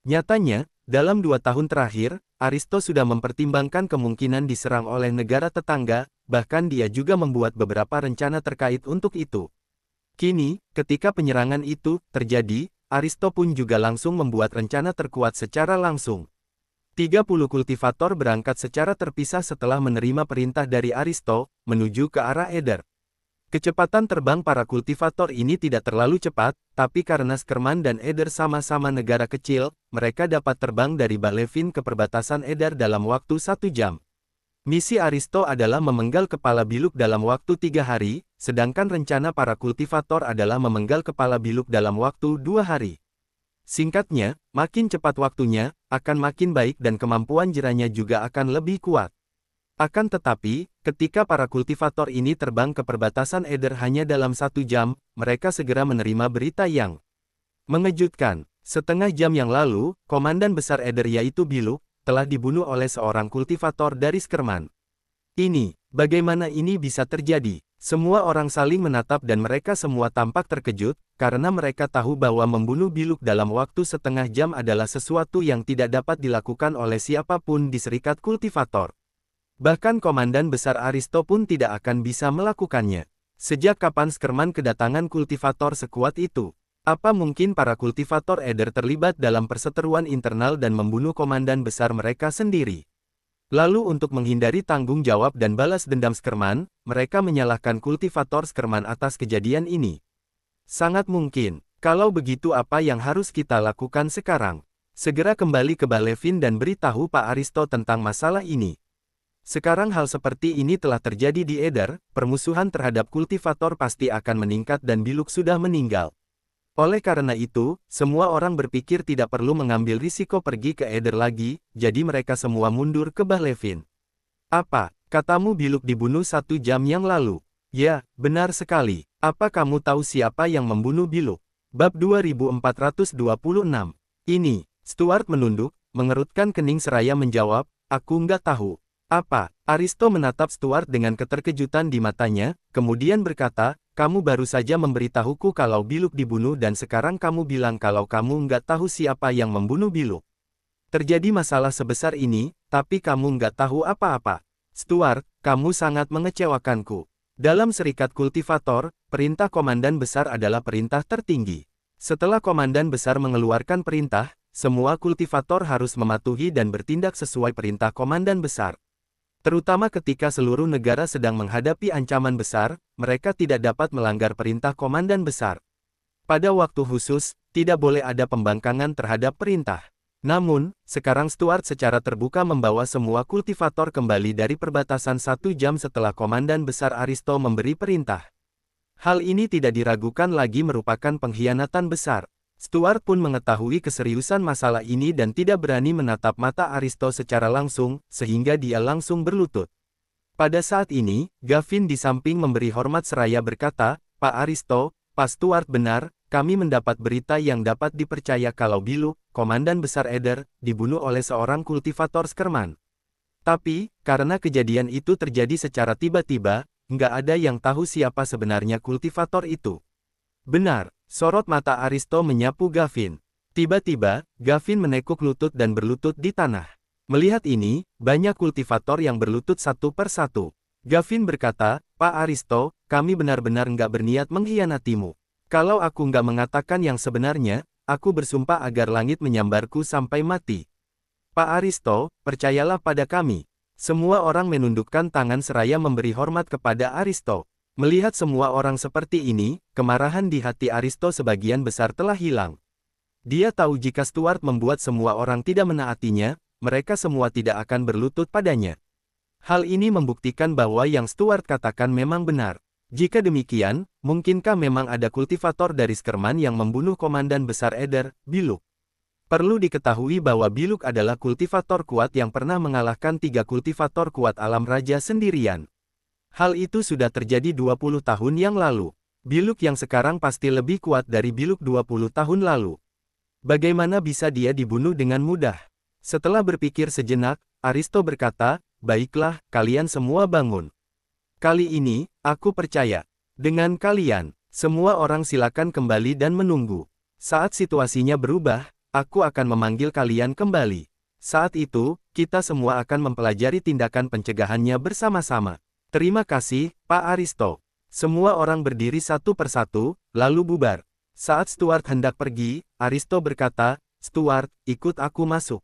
S1: Nyatanya, dalam 2 tahun terakhir, Aristo sudah mempertimbangkan kemungkinan diserang oleh negara tetangga, bahkan dia juga membuat beberapa rencana terkait untuk itu. Kini, ketika penyerangan itu terjadi, Aristo pun juga langsung membuat rencana terkuat secara langsung. 30 kultivator berangkat secara terpisah setelah menerima perintah dari Aristo, menuju ke arah Eder. Kecepatan terbang para kultivator ini tidak terlalu cepat, tapi karena Skerman dan Eder sama-sama negara kecil, mereka dapat terbang dari Balevin ke perbatasan Eder dalam waktu 1 jam. Misi Aristo adalah memenggal kepala Biluk dalam waktu 3 hari, sedangkan rencana para kultivator adalah memenggal kepala Biluk dalam waktu 2 hari. Singkatnya, makin cepat waktunya, akan makin baik dan kemampuan jeranya juga akan lebih kuat. Akan tetapi, ketika para kultivator ini terbang ke perbatasan Eder hanya dalam 1 jam, mereka segera menerima berita yang mengejutkan. Setengah jam yang lalu, Komandan Besar Eder yaitu Biluk, telah dibunuh oleh seorang kultivator dari Skerman. Bagaimana ini bisa terjadi? Semua orang saling menatap dan mereka semua tampak terkejut, karena mereka tahu bahwa membunuh Biluk dalam waktu setengah jam adalah sesuatu yang tidak dapat dilakukan oleh siapapun di serikat kultivator. Bahkan Komandan Besar Aristo pun tidak akan bisa melakukannya. Sejak kapan Skerman kedatangan kultivator sekuat itu? Apa mungkin para kultivator Eder terlibat dalam perseteruan internal dan membunuh komandan besar mereka sendiri? Lalu untuk menghindari tanggung jawab dan balas dendam Skerman, mereka menyalahkan kultivator Skerman atas kejadian ini. Sangat mungkin. Kalau begitu apa yang harus kita lakukan sekarang? Segera kembali ke Balevin dan beritahu Pak Aristo tentang masalah ini. Sekarang hal seperti ini telah terjadi di Eder, permusuhan terhadap kultivator pasti akan meningkat dan Biluk sudah meninggal. Oleh karena itu, semua orang berpikir tidak perlu mengambil risiko pergi ke Eder lagi, jadi mereka semua mundur ke Balevin. Apa, katamu Biluk dibunuh 1 jam yang lalu? Ya, benar sekali. Apa kamu tahu siapa yang membunuh Biluk? Bab 2426. Ini, Stuart menunduk, mengerutkan kening seraya menjawab, aku nggak tahu. Apa? Aristo menatap Stuart dengan keterkejutan di matanya, kemudian berkata, kamu baru saja memberitahuku kalau Biluk dibunuh dan sekarang kamu bilang kalau kamu nggak tahu siapa yang membunuh Biluk. Terjadi masalah sebesar ini, tapi kamu nggak tahu apa-apa. Stuart, kamu sangat mengecewakanku. Dalam serikat kultivator, perintah komandan besar adalah perintah tertinggi. Setelah komandan besar mengeluarkan perintah, semua kultivator harus mematuhi dan bertindak sesuai perintah komandan besar. Terutama ketika seluruh negara sedang menghadapi ancaman besar, mereka tidak dapat melanggar perintah komandan besar. Pada waktu khusus, tidak boleh ada pembangkangan terhadap perintah. Namun, sekarang Stuart secara terbuka membawa semua kultivator kembali dari perbatasan 1 jam setelah komandan besar Aristo memberi perintah. Hal ini tidak diragukan lagi merupakan pengkhianatan besar. Stuart pun mengetahui keseriusan masalah ini dan tidak berani menatap mata Aristo secara langsung, sehingga dia langsung berlutut. Pada saat ini, Gavin di samping memberi hormat seraya berkata, Pak Aristo, Pak Stuart benar, kami mendapat berita yang dapat dipercaya kalau Biluk, komandan besar Eder, dibunuh oleh seorang kultivator Skerman. Tapi, karena kejadian itu terjadi secara tiba-tiba, nggak ada yang tahu siapa sebenarnya kultivator itu. Benar. Sorot mata Aristo menyapu Gavin. Tiba-tiba, Gavin menekuk lutut dan berlutut di tanah. Melihat ini, banyak kultivator yang berlutut satu per satu. Gavin berkata, Pak Aristo, kami benar-benar nggak berniat mengkhianatimu. Kalau aku nggak mengatakan yang sebenarnya, aku bersumpah agar langit menyambarku sampai mati. Pak Aristo, percayalah pada kami. Semua orang menundukkan tangan seraya memberi hormat kepada Aristo. Melihat semua orang seperti ini, kemarahan di hati Aristo sebagian besar telah hilang. Dia tahu jika Stuart membuat semua orang tidak menaatinya, mereka semua tidak akan berlutut padanya. Hal ini membuktikan bahwa yang Stuart katakan memang benar. Jika demikian, mungkinkah memang ada kultivator dari Skerman yang membunuh Komandan Besar Eder, Biluk? Perlu diketahui bahwa Biluk adalah kultivator kuat yang pernah mengalahkan 3 kultivator kuat alam raja sendirian. Hal itu sudah terjadi 20 tahun yang lalu. Biluk yang sekarang pasti lebih kuat dari Biluk 20 tahun lalu. Bagaimana bisa dia dibunuh dengan mudah? Setelah berpikir sejenak, Aristo berkata, "Baiklah, kalian semua bangun. Kali ini, aku percaya. Dengan kalian, semua orang silakan kembali dan menunggu. Saat situasinya berubah, aku akan memanggil kalian kembali. Saat itu, kita semua akan mempelajari tindakan pencegahannya bersama-sama." "Terima kasih, Pak Aristo." Semua orang berdiri satu persatu, lalu bubar. Saat Stuart hendak pergi, Aristo berkata, "Stuart, ikut aku masuk."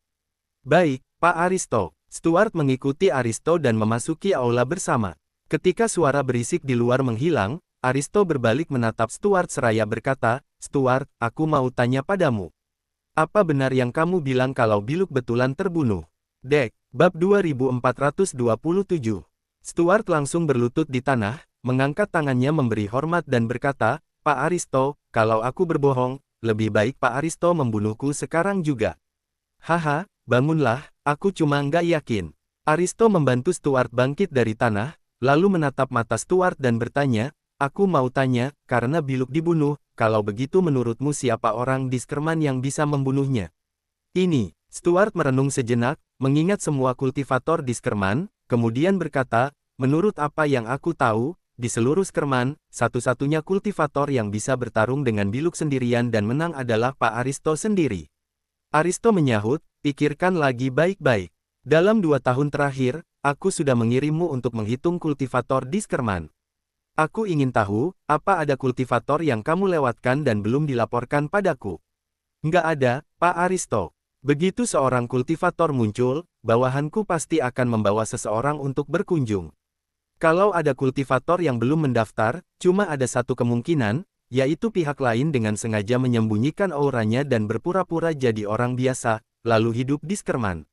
S1: "Baik, Pak Aristo." Stuart mengikuti Aristo dan memasuki aula bersama. Ketika suara berisik di luar menghilang, Aristo berbalik menatap Stuart seraya berkata, "Stuart, aku mau tanya padamu. Apa benar yang kamu bilang kalau Biluk betulan terbunuh?" Dek, bab 2427. Stuart langsung berlutut di tanah, mengangkat tangannya memberi hormat dan berkata, "Pak Aristo, kalau aku berbohong, lebih baik Pak Aristo membunuhku sekarang juga." "Haha, bangunlah, aku cuma nggak yakin." Aristo membantu Stuart bangkit dari tanah, lalu menatap mata Stuart dan bertanya, "Aku mau tanya, karena Biluk dibunuh, kalau begitu menurutmu siapa orang di Skerman yang bisa membunuhnya?" Ini, Stuart merenung sejenak, mengingat semua kultivator di Skerman, kemudian berkata, "Menurut apa yang aku tahu, di seluruh Skerman, satu-satunya kultivator yang bisa bertarung dengan Biluk sendirian dan menang adalah Pak Aristo sendiri." Aristo menyahut, "Pikirkan lagi baik-baik. Dalam 2 tahun terakhir, aku sudah mengirimmu untuk menghitung kultivator di Skerman. Aku ingin tahu, apa ada kultivator yang kamu lewatkan dan belum dilaporkan padaku?" "Nggak ada, Pak Aristo. Begitu seorang kultivator muncul, bawahanku pasti akan membawa seseorang untuk berkunjung. Kalau ada kultivator yang belum mendaftar, cuma ada satu kemungkinan, yaitu pihak lain dengan sengaja menyembunyikan auranya dan berpura-pura jadi orang biasa, lalu hidup di Skerman.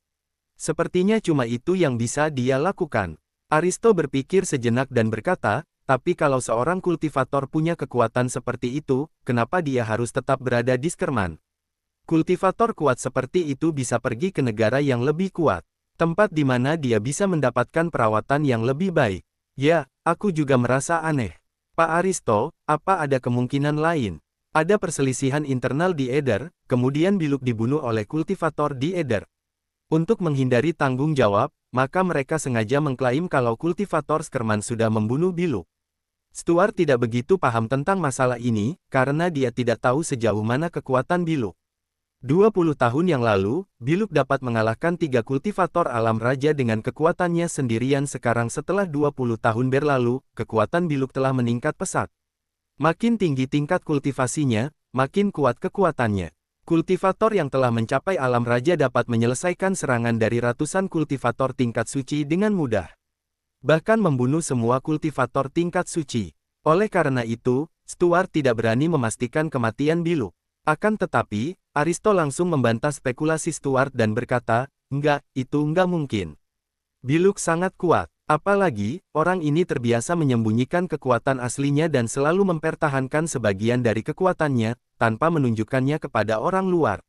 S1: Sepertinya cuma itu yang bisa dia lakukan." Aristo berpikir sejenak dan berkata, "Tapi kalau seorang kultivator punya kekuatan seperti itu, kenapa dia harus tetap berada di Skerman? Kultivator kuat seperti itu bisa pergi ke negara yang lebih kuat, tempat di mana dia bisa mendapatkan perawatan yang lebih baik. Ya, aku juga merasa aneh. Pak Aristo, apa ada kemungkinan lain? Ada perselisihan internal di Eder, kemudian Biluk dibunuh oleh kultivator di Eder. Untuk menghindari tanggung jawab, maka mereka sengaja mengklaim kalau kultivator Skerman sudah membunuh Biluk." Stuart tidak begitu paham tentang masalah ini, karena dia tidak tahu sejauh mana kekuatan Biluk. 20 tahun yang lalu, Biluk dapat mengalahkan 3 kultivator alam raja dengan kekuatannya sendirian. Sekarang setelah 20 tahun berlalu, kekuatan Biluk telah meningkat pesat. Makin tinggi tingkat kultivasinya, makin kuat kekuatannya. Kultivator yang telah mencapai alam raja dapat menyelesaikan serangan dari ratusan kultivator tingkat suci dengan mudah. Bahkan membunuh semua kultivator tingkat suci. Oleh karena itu, Stuart tidak berani memastikan kematian Biluk. Akan tetapi, Aristo langsung membantah spekulasi Stuart dan berkata, "Enggak, itu enggak mungkin. Biluk sangat kuat. Apalagi, orang ini terbiasa menyembunyikan kekuatan aslinya dan selalu mempertahankan sebagian dari kekuatannya, tanpa menunjukkannya kepada orang luar.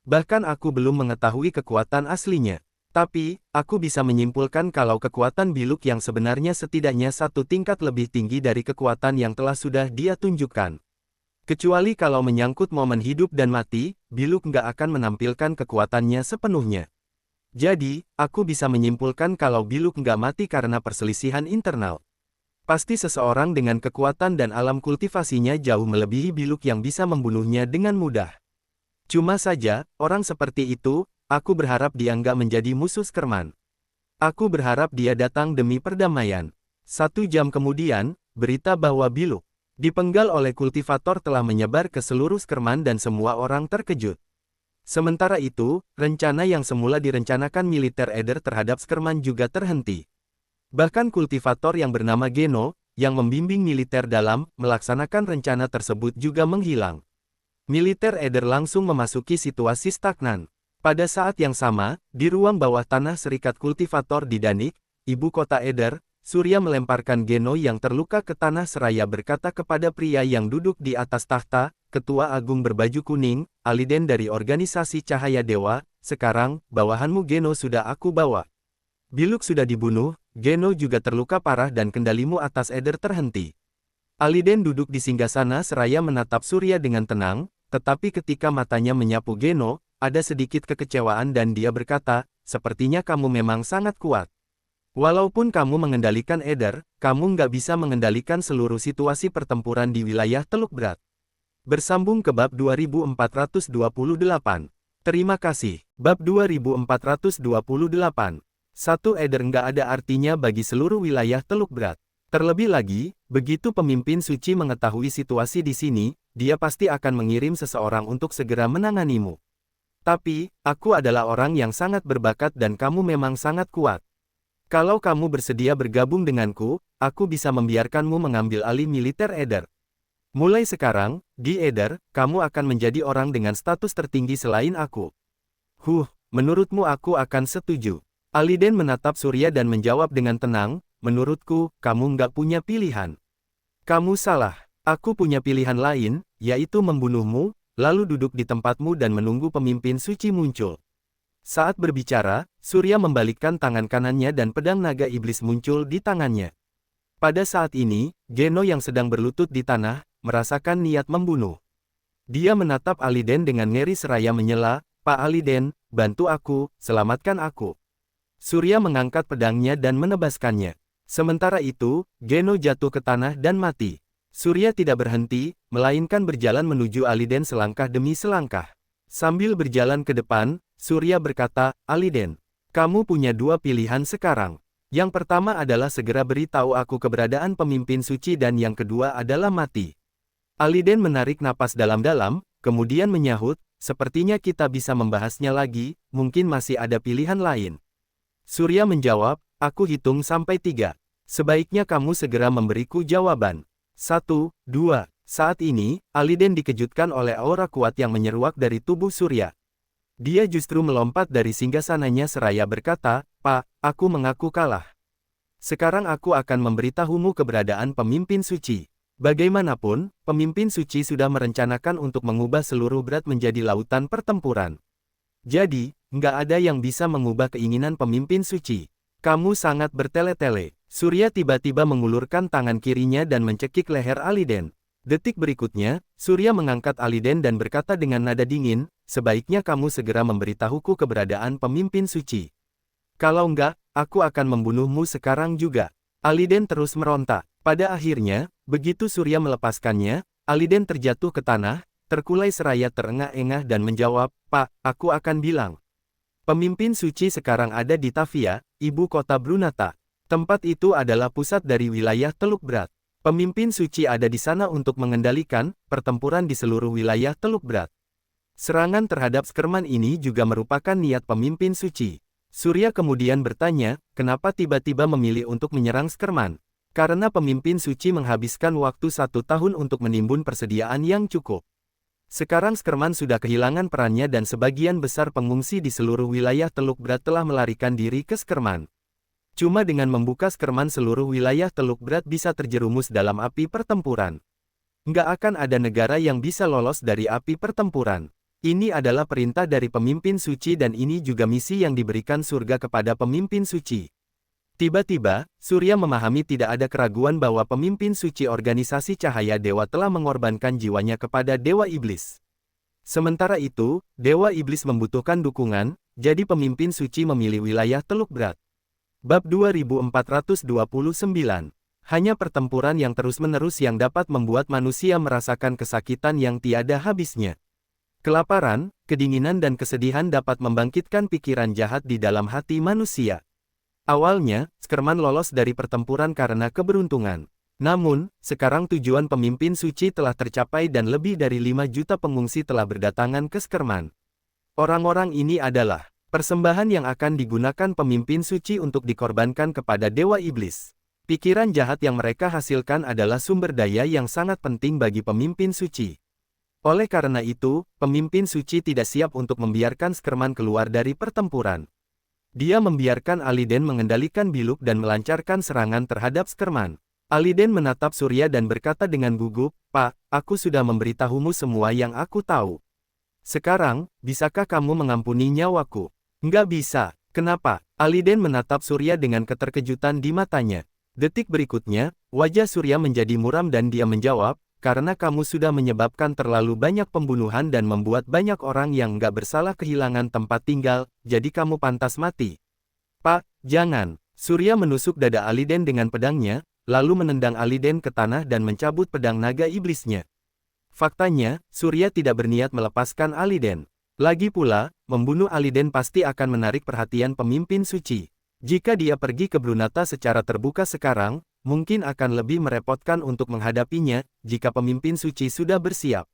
S1: Bahkan aku belum mengetahui kekuatan aslinya. Tapi, aku bisa menyimpulkan kalau kekuatan Biluk yang sebenarnya setidaknya 1 tingkat lebih tinggi dari kekuatan yang telah sudah dia tunjukkan. Kecuali kalau menyangkut momen hidup dan mati, Biluk nggak akan menampilkan kekuatannya sepenuhnya. Jadi, aku bisa menyimpulkan kalau Biluk nggak mati karena perselisihan internal. Pasti seseorang dengan kekuatan dan alam kultivasinya jauh melebihi Biluk yang bisa membunuhnya dengan mudah. Cuma saja, orang seperti itu, aku berharap dia nggak menjadi musuh Skerman. Aku berharap dia datang demi perdamaian." 1 jam kemudian, berita bahwa Biluk dipenggal oleh kultivator telah menyebar ke seluruh Skerman dan semua orang terkejut. Sementara itu, rencana yang semula direncanakan militer Eder terhadap Skerman juga terhenti. Bahkan kultivator yang bernama Geno, yang membimbing militer dalam melaksanakan rencana tersebut juga menghilang. Militer Eder langsung memasuki situasi stagnan. Pada saat yang sama, di ruang bawah tanah Serikat Kultivator di Danik, ibu kota Eder, Surya melemparkan Geno yang terluka ke tanah seraya berkata kepada pria yang duduk di atas tahta, Ketua Agung berbaju kuning, Aliden dari organisasi Cahaya Dewa, sekarang, bawahanmu Geno sudah aku bawa. Biluk sudah dibunuh, Geno juga terluka parah dan kendalimu atas Eder terhenti. Aliden duduk di singgasana seraya menatap Surya dengan tenang, tetapi ketika matanya menyapu Geno, ada sedikit kekecewaan dan dia berkata, sepertinya kamu memang sangat kuat. Walaupun kamu mengendalikan Eder, kamu nggak bisa mengendalikan seluruh situasi pertempuran di wilayah Teluk Berat. Bersambung ke bab 2428. Terima kasih. Bab 2428. 1. Eder nggak ada artinya bagi seluruh wilayah Teluk Berat. Terlebih lagi, begitu pemimpin suci mengetahui situasi di sini, dia pasti akan mengirim seseorang untuk segera menanganimu. Tapi, aku adalah orang yang sangat berbakat dan kamu memang sangat kuat. Kalau kamu bersedia bergabung denganku, aku bisa membiarkanmu mengambil alih militer Eder. Mulai sekarang, di Eder, kamu akan menjadi orang dengan status tertinggi selain aku. Menurutmu aku akan setuju. Aliden menatap Surya dan menjawab dengan tenang, menurutku, kamu nggak punya pilihan. Kamu salah. Aku punya pilihan lain, yaitu membunuhmu, lalu duduk di tempatmu dan menunggu pemimpin suci muncul. Saat berbicara, Surya membalikkan tangan kanannya dan pedang naga iblis muncul di tangannya. Pada saat ini, Geno yang sedang berlutut di tanah, merasakan niat membunuh. Dia menatap Aliden dengan ngeri seraya menyela, Pak Aliden, bantu aku, selamatkan aku. Surya mengangkat pedangnya dan menebaskannya. Sementara itu, Geno jatuh ke tanah dan mati. Surya tidak berhenti, melainkan berjalan menuju Aliden selangkah demi selangkah. Sambil berjalan ke depan, Surya berkata, Aliden, kamu punya dua pilihan sekarang. Yang pertama adalah segera beritahu aku keberadaan pemimpin suci dan yang kedua adalah mati. Aliden menarik napas dalam-dalam, kemudian menyahut, sepertinya kita bisa membahasnya lagi, mungkin masih ada pilihan lain. Surya menjawab, aku hitung sampai 3. Sebaiknya kamu segera memberiku jawaban. 1, 2. Saat ini, Aliden dikejutkan oleh aura kuat yang menyeruak dari tubuh Surya. Dia justru melompat dari singgasananya seraya berkata, Pak, aku mengaku kalah. Sekarang aku akan memberitahumu keberadaan pemimpin suci. Bagaimanapun, pemimpin suci sudah merencanakan untuk mengubah seluruh Berat menjadi lautan pertempuran. Jadi, nggak ada yang bisa mengubah keinginan pemimpin suci. Kamu sangat bertele-tele. Surya tiba-tiba mengulurkan tangan kirinya dan mencekik leher Aliden. Detik berikutnya, Surya mengangkat Aliden dan berkata dengan nada dingin, sebaiknya kamu segera memberitahuku keberadaan pemimpin suci. Kalau enggak, aku akan membunuhmu sekarang juga. Aliden terus meronta. Pada akhirnya, begitu Surya melepaskannya, Aliden terjatuh ke tanah, terkulai seraya terengah-engah dan menjawab, Pak, aku akan bilang. Pemimpin suci sekarang ada di Tavia, ibu kota Brunata. Tempat itu adalah pusat dari wilayah Teluk Berat. Pemimpin suci ada di sana untuk mengendalikan pertempuran di seluruh wilayah Teluk Berat. Serangan terhadap Skerman ini juga merupakan niat pemimpin suci. Surya kemudian bertanya, kenapa tiba-tiba memilih untuk menyerang Skerman? Karena pemimpin suci menghabiskan waktu 1 tahun untuk menimbun persediaan yang cukup. Sekarang Skerman sudah kehilangan perannya dan sebagian besar pengungsi di seluruh wilayah Teluk Berat telah melarikan diri ke Skerman. Cuma dengan membuka Skerman seluruh wilayah Teluk Berat bisa terjerumus dalam api pertempuran. Nggak akan ada negara yang bisa lolos dari api pertempuran. Ini adalah perintah dari pemimpin suci dan ini juga misi yang diberikan surga kepada pemimpin suci. Tiba-tiba, Surya memahami tidak ada keraguan bahwa pemimpin suci organisasi Cahaya Dewa telah mengorbankan jiwanya kepada Dewa Iblis. Sementara itu, Dewa Iblis membutuhkan dukungan, jadi pemimpin suci memilih wilayah Teluk Berat. Bab 2429. Hanya pertempuran yang terus-menerus yang dapat membuat manusia merasakan kesakitan yang tiada habisnya. Kelaparan, kedinginan dan kesedihan dapat membangkitkan pikiran jahat di dalam hati manusia. Awalnya, Skerman lolos dari pertempuran karena keberuntungan. Namun, sekarang tujuan pemimpin suci telah tercapai dan lebih dari 5 juta pengungsi telah berdatangan ke Skerman. Orang-orang ini adalah persembahan yang akan digunakan pemimpin suci untuk dikorbankan kepada Dewa Iblis. Pikiran jahat yang mereka hasilkan adalah sumber daya yang sangat penting bagi pemimpin suci. Oleh karena itu, pemimpin suci tidak siap untuk membiarkan Skerman keluar dari pertempuran. Dia membiarkan Aliden mengendalikan biluk dan melancarkan serangan terhadap Skerman. Aliden menatap Surya dan berkata dengan gugup, "Pak, aku sudah memberitahumu semua yang aku tahu. Sekarang, bisakah kamu mengampuni nyawaku?" "Nggak bisa." "Kenapa?" Aliden menatap Surya dengan keterkejutan di matanya. Detik berikutnya, wajah Surya menjadi muram dan dia menjawab, "Karena kamu sudah menyebabkan terlalu banyak pembunuhan dan membuat banyak orang yang nggak bersalah kehilangan tempat tinggal, jadi kamu pantas mati." "Pak, jangan." Surya menusuk dada Aliden dengan pedangnya, lalu menendang Aliden ke tanah dan mencabut pedang naga iblisnya. Faktanya, Surya tidak berniat melepaskan Aliden. Lagi pula, membunuh Aliden pasti akan menarik perhatian pemimpin suci. Jika dia pergi ke Brunata secara terbuka sekarang, mungkin akan lebih merepotkan untuk menghadapinya, jika pemimpin suci sudah bersiap.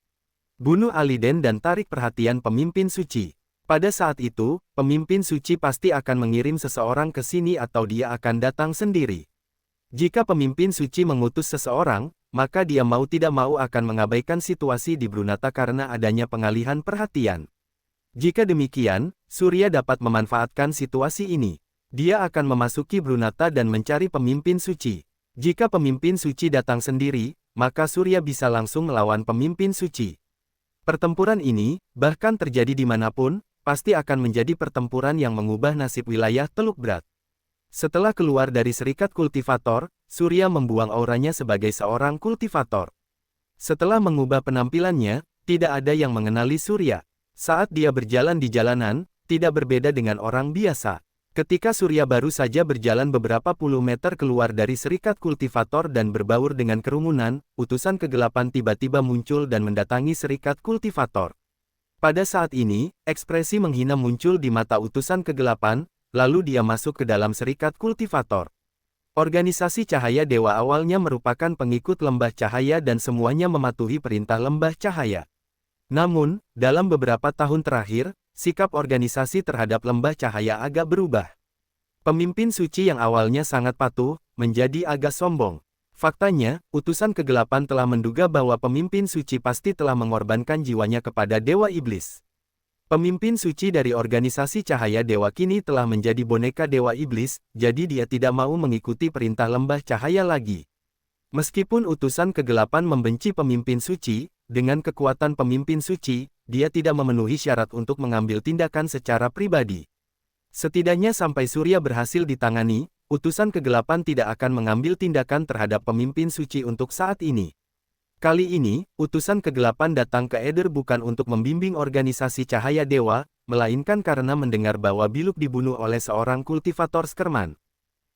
S1: Bunuh Aliden dan tarik perhatian pemimpin suci. Pada saat itu, pemimpin suci pasti akan mengirim seseorang ke sini atau dia akan datang sendiri. Jika pemimpin suci mengutus seseorang, maka dia mau tidak mau akan mengabaikan situasi di Brunata karena adanya pengalihan perhatian. Jika demikian, Surya dapat memanfaatkan situasi ini. Dia akan memasuki Brunata dan mencari pemimpin suci. Jika pemimpin suci datang sendiri, maka Surya bisa langsung melawan pemimpin suci. Pertempuran ini, bahkan terjadi dimanapun, pasti akan menjadi pertempuran yang mengubah nasib wilayah Teluk Berat. Setelah keluar dari serikat kultivator, Surya membuang auranya sebagai seorang kultivator. Setelah mengubah penampilannya, tidak ada yang mengenali Surya. Saat dia berjalan di jalanan, tidak berbeda dengan orang biasa. Ketika Surya baru saja berjalan beberapa puluh meter keluar dari serikat kultivator dan berbaur dengan kerumunan, utusan kegelapan tiba-tiba muncul dan mendatangi serikat kultivator. Pada saat ini, ekspresi menghina muncul di mata utusan kegelapan, lalu dia masuk ke dalam serikat kultivator. Organisasi Cahaya Dewa awalnya merupakan pengikut Lembah Cahaya dan semuanya mematuhi perintah Lembah Cahaya. Namun, dalam beberapa tahun terakhir, sikap organisasi terhadap Lembah Cahaya agak berubah. Pemimpin suci yang awalnya sangat patuh, menjadi agak sombong. Faktanya, utusan kegelapan telah menduga bahwa pemimpin suci pasti telah mengorbankan jiwanya kepada Dewa Iblis. Pemimpin suci dari organisasi Cahaya Dewa kini telah menjadi boneka Dewa Iblis, jadi dia tidak mau mengikuti perintah Lembah Cahaya lagi. Meskipun utusan kegelapan membenci pemimpin suci, dengan kekuatan pemimpin suci, dia tidak memenuhi syarat untuk mengambil tindakan secara pribadi. Setidaknya sampai Surya berhasil ditangani, utusan kegelapan tidak akan mengambil tindakan terhadap pemimpin suci untuk saat ini. Kali ini, utusan kegelapan datang ke Eder bukan untuk membimbing organisasi Cahaya Dewa, melainkan karena mendengar bahwa Biluk dibunuh oleh seorang kultivator Skerman.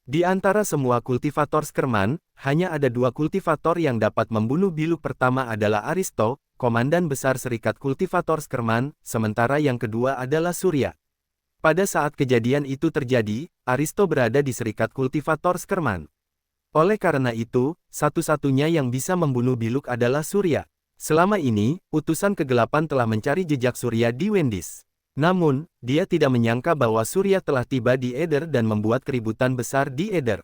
S1: Di antara semua kultivator Skerman, hanya ada dua kultivator yang dapat membunuh Biluk. Pertama adalah Aristo, komandan besar serikat kultivator Skerman, sementara yang kedua adalah Surya. Pada saat kejadian itu terjadi, Aristo berada di serikat kultivator Skerman. Oleh karena itu, satu-satunya yang bisa membunuh Biluk adalah Surya. Selama ini, utusan kegelapan telah mencari jejak Surya di Wendis. Namun, dia tidak menyangka bahwa Surya telah tiba di Eder dan membuat keributan besar di Eder.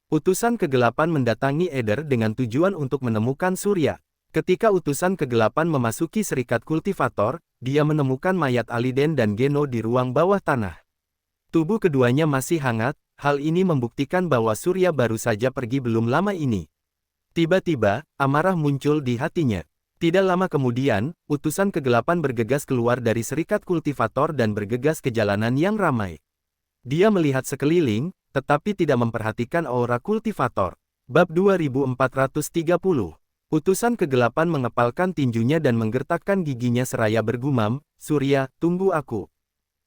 S1: Utusan kegelapan mendatangi Eder dengan tujuan untuk menemukan Surya. Ketika utusan kegelapan memasuki serikat kultivator, dia menemukan mayat Aliden dan Geno di ruang bawah tanah. Tubuh keduanya masih hangat, hal ini membuktikan bahwa Surya baru saja pergi belum lama ini. Tiba-tiba, amarah muncul di hatinya. Tidak lama kemudian, utusan kegelapan bergegas keluar dari serikat kultivator dan bergegas ke jalanan yang ramai. Dia melihat sekeliling, tetapi tidak memperhatikan aura kultivator. Bab 2430. Utusan kegelapan mengepalkan tinjunya dan menggertakkan giginya seraya bergumam, "Surya, tunggu aku.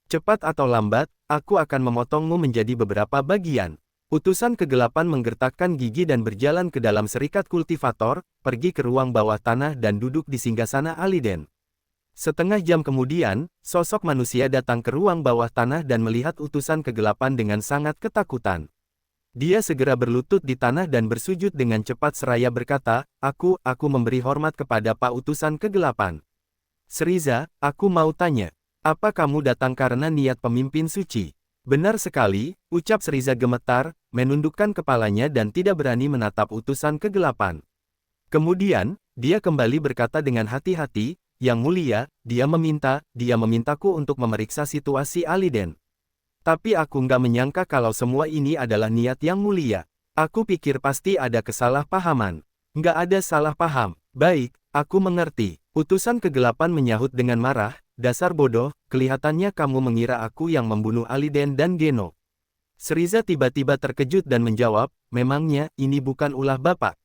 S1: Cepat atau lambat, aku akan memotongmu menjadi beberapa bagian." Utusan kegelapan menggertakkan gigi dan berjalan ke dalam serikat kultivator, pergi ke ruang bawah tanah dan duduk di singgasana Aliden. Setengah jam kemudian, sosok manusia datang ke ruang bawah tanah dan melihat utusan kegelapan dengan sangat ketakutan. Dia segera berlutut di tanah dan bersujud dengan cepat seraya berkata, aku memberi hormat kepada Pak Utusan Kegelapan. Seriza, aku mau tanya, apa kamu datang karena niat pemimpin suci? Benar sekali, ucap Seriza gemetar, menundukkan kepalanya dan tidak berani menatap utusan kegelapan. Kemudian, dia kembali berkata dengan hati-hati, Yang mulia, dia memintaku untuk memeriksa situasi Aliden. Tapi aku nggak menyangka kalau semua ini adalah niat yang mulia. Aku pikir pasti ada kesalahpahaman. Nggak ada salah paham. Baik, aku mengerti. Utusan kegelapan menyahut dengan marah, dasar bodoh, kelihatannya kamu mengira aku yang membunuh Aliden dan Geno. Seriza tiba-tiba terkejut dan menjawab, memangnya ini bukan ulah Bapak?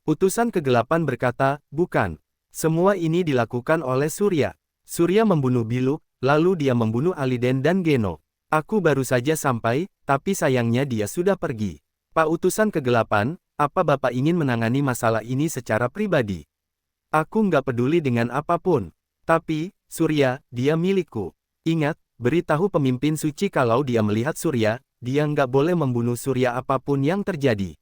S1: Utusan kegelapan berkata, bukan. Semua ini dilakukan oleh Surya. Surya membunuh Biluk, lalu dia membunuh Aliden dan Geno. Aku baru saja sampai, tapi sayangnya dia sudah pergi. Pak Utusan Kegelapan, apa Bapak ingin menangani masalah ini secara pribadi? Aku nggak peduli dengan apapun. Tapi, Surya, dia milikku. Ingat, beritahu pemimpin suci kalau dia melihat Surya, dia nggak boleh membunuh Surya apapun yang terjadi.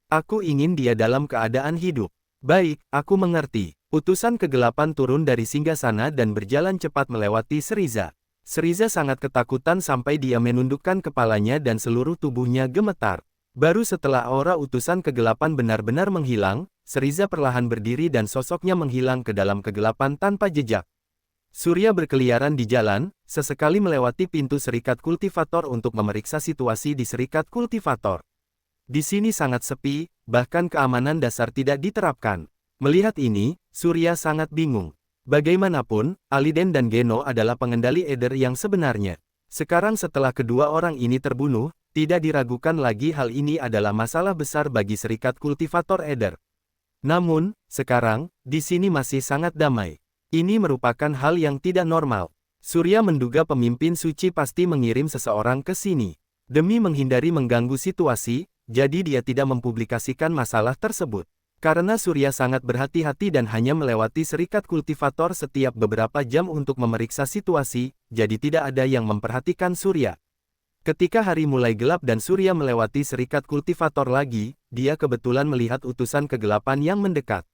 S1: Aku ingin dia dalam keadaan hidup. Baik, aku mengerti. Utusan Kegelapan turun dari singgasana dan berjalan cepat melewati Seriza. Seriza sangat ketakutan sampai dia menundukkan kepalanya dan seluruh tubuhnya gemetar. Baru setelah aura Utusan Kegelapan benar-benar menghilang, Seriza perlahan berdiri dan sosoknya menghilang ke dalam kegelapan tanpa jejak. Surya berkeliaran di jalan, sesekali melewati pintu serikat kultivator untuk memeriksa situasi di serikat kultivator. Di sini sangat sepi, bahkan keamanan dasar tidak diterapkan. Melihat ini, Surya sangat bingung. Bagaimanapun, Aliden dan Geno adalah pengendali Eder yang sebenarnya. Sekarang setelah kedua orang ini terbunuh, tidak diragukan lagi hal ini adalah masalah besar bagi serikat kultivator Eder. Namun, sekarang, di sini masih sangat damai. Ini merupakan hal yang tidak normal. Surya menduga pemimpin suci pasti mengirim seseorang ke sini. Demi menghindari mengganggu situasi, jadi dia tidak mempublikasikan masalah tersebut. Karena Surya sangat berhati-hati dan hanya melewati serikat kultivator setiap beberapa jam untuk memeriksa situasi, jadi tidak ada yang memperhatikan Surya. Ketika hari mulai gelap dan Surya melewati serikat kultivator lagi, dia kebetulan melihat utusan kegelapan yang mendekat.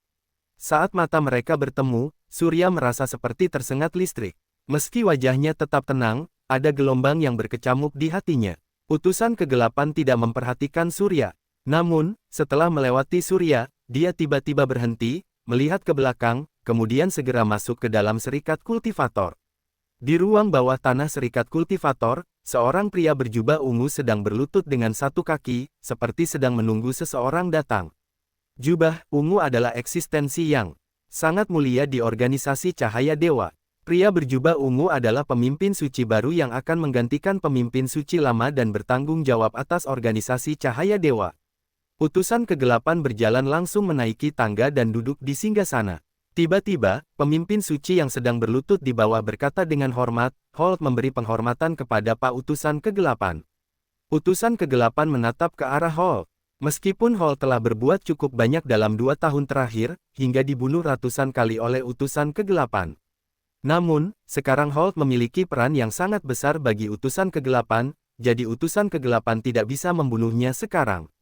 S1: Saat mata mereka bertemu, Surya merasa seperti tersengat listrik. Meski wajahnya tetap tenang, ada gelombang yang berkecamuk di hatinya. Utusan kegelapan tidak memperhatikan Surya. Namun, setelah melewati Surya, dia tiba-tiba berhenti, melihat ke belakang, kemudian segera masuk ke dalam serikat kultivator. Di ruang bawah tanah serikat kultivator, seorang pria berjubah ungu sedang berlutut dengan satu kaki, seperti sedang menunggu seseorang datang. Jubah ungu adalah eksistensi yang sangat mulia di organisasi Cahaya Dewa. Pria berjubah ungu adalah pemimpin suci baru yang akan menggantikan pemimpin suci lama dan bertanggung jawab atas organisasi Cahaya Dewa. Utusan kegelapan berjalan langsung menaiki tangga dan duduk di singgasana. Tiba-tiba, pemimpin suci yang sedang berlutut di bawah berkata dengan hormat, Holt memberi penghormatan kepada Pak Utusan Kegelapan. Utusan Kegelapan menatap ke arah Holt. Meskipun Holt telah berbuat cukup banyak dalam 2 tahun terakhir, hingga dibunuh ratusan kali oleh Utusan Kegelapan. Namun, sekarang Holt memiliki peran yang sangat besar bagi Utusan Kegelapan, jadi Utusan Kegelapan tidak bisa membunuhnya sekarang.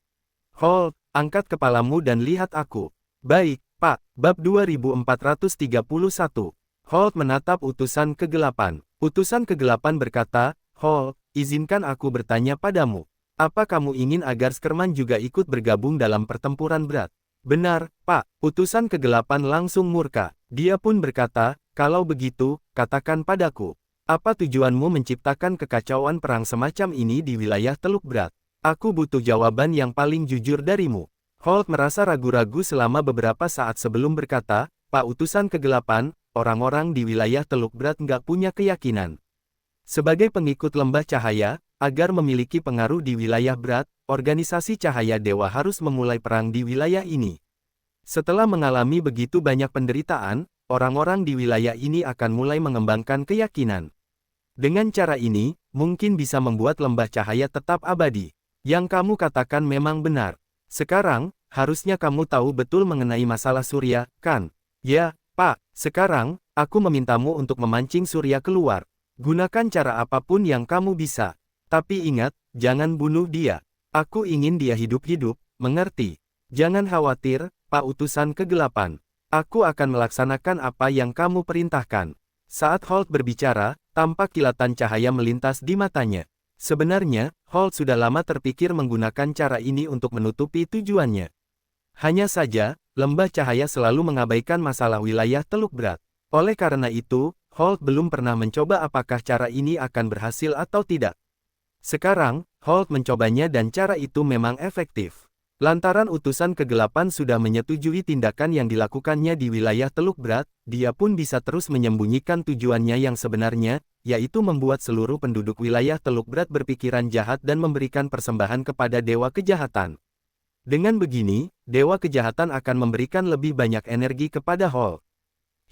S1: Holt, angkat kepalamu dan lihat aku. Baik, Pak. Bab 2431. Holt menatap Utusan Kegelapan. Utusan Kegelapan berkata, Holt, izinkan aku bertanya padamu. Apa kamu ingin agar Skerman juga ikut bergabung dalam pertempuran berat? Benar, Pak. Utusan Kegelapan langsung murka. Dia pun berkata, kalau begitu, katakan padaku. Apa tujuanmu menciptakan kekacauan perang semacam ini di wilayah Teluk Berat? Aku butuh jawaban yang paling jujur darimu. Holt merasa ragu-ragu selama beberapa saat sebelum berkata, Pak Utusan Kegelapan, orang-orang di wilayah Teluk Berat nggak punya keyakinan. Sebagai pengikut Lembah Cahaya, agar memiliki pengaruh di wilayah berat, organisasi Cahaya Dewa harus memulai perang di wilayah ini. Setelah mengalami begitu banyak penderitaan, orang-orang di wilayah ini akan mulai mengembangkan keyakinan. Dengan cara ini, mungkin bisa membuat Lembah Cahaya tetap abadi. Yang kamu katakan memang benar. Sekarang, harusnya kamu tahu betul mengenai masalah Surya, kan? Ya, Pak. Sekarang, aku memintamu untuk memancing Surya keluar. Gunakan cara apapun yang kamu bisa. Tapi ingat, jangan bunuh dia. Aku ingin dia hidup-hidup, mengerti? Jangan khawatir, Pak Utusan Kegelapan. Aku akan melaksanakan apa yang kamu perintahkan. Saat Holt berbicara, tampak kilatan cahaya melintas di matanya. Sebenarnya, Holt sudah lama terpikir menggunakan cara ini untuk menutupi tujuannya. Hanya saja, Lembah Cahaya selalu mengabaikan masalah wilayah Teluk Berat. Oleh karena itu, Holt belum pernah mencoba apakah cara ini akan berhasil atau tidak. Sekarang, Holt mencobanya dan cara itu memang efektif. Lantaran utusan kegelapan sudah menyetujui tindakan yang dilakukannya di wilayah Teluk Berat, dia pun bisa terus menyembunyikan tujuannya yang sebenarnya, yaitu membuat seluruh penduduk wilayah Teluk Berat berpikiran jahat dan memberikan persembahan kepada Dewa Kejahatan. Dengan begini, Dewa Kejahatan akan memberikan lebih banyak energi kepada Holt.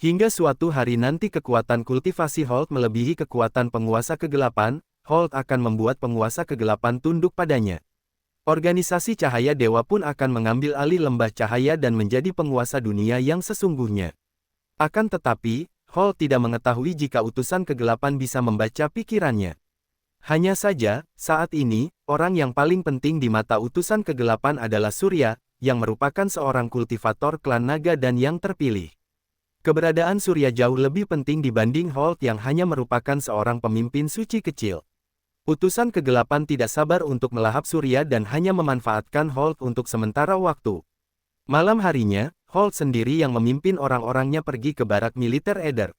S1: Hingga suatu hari nanti kekuatan kultivasi Holt melebihi kekuatan penguasa kegelapan, Holt akan membuat penguasa kegelapan tunduk padanya. Organisasi Cahaya Dewa pun akan mengambil alih lembah cahaya dan menjadi penguasa dunia yang sesungguhnya. Akan tetapi, Holt tidak mengetahui jika utusan kegelapan bisa membaca pikirannya. Hanya saja, saat ini, orang yang paling penting di mata utusan kegelapan adalah Surya, yang merupakan seorang kultivator klan naga dan yang terpilih. Keberadaan Surya jauh lebih penting dibanding Holt yang hanya merupakan seorang pemimpin suci kecil. Utusan kegelapan tidak sabar untuk melahap Surya dan hanya memanfaatkan Holt untuk sementara waktu. Malam harinya, Holt sendiri yang memimpin orang-orangnya pergi ke barak militer Eder.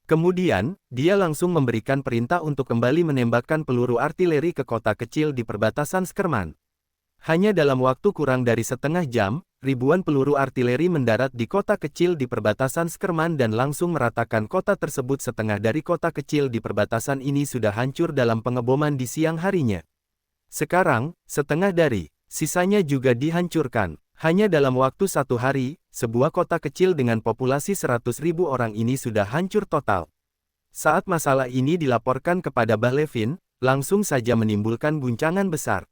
S1: Kemudian, dia langsung memberikan perintah untuk kembali menembakkan peluru artileri ke kota kecil di perbatasan Skerman. Hanya dalam waktu kurang dari setengah jam, ribuan peluru artileri mendarat di kota kecil di perbatasan Skerman dan langsung meratakan kota tersebut. Setengah dari kota kecil di perbatasan ini sudah hancur dalam pengeboman di siang harinya. Sekarang, setengah dari sisanya juga dihancurkan. Hanya dalam waktu satu hari, sebuah kota kecil dengan populasi 100.000 orang ini sudah hancur total. Saat masalah ini dilaporkan kepada Bahlevin, langsung saja menimbulkan guncangan besar.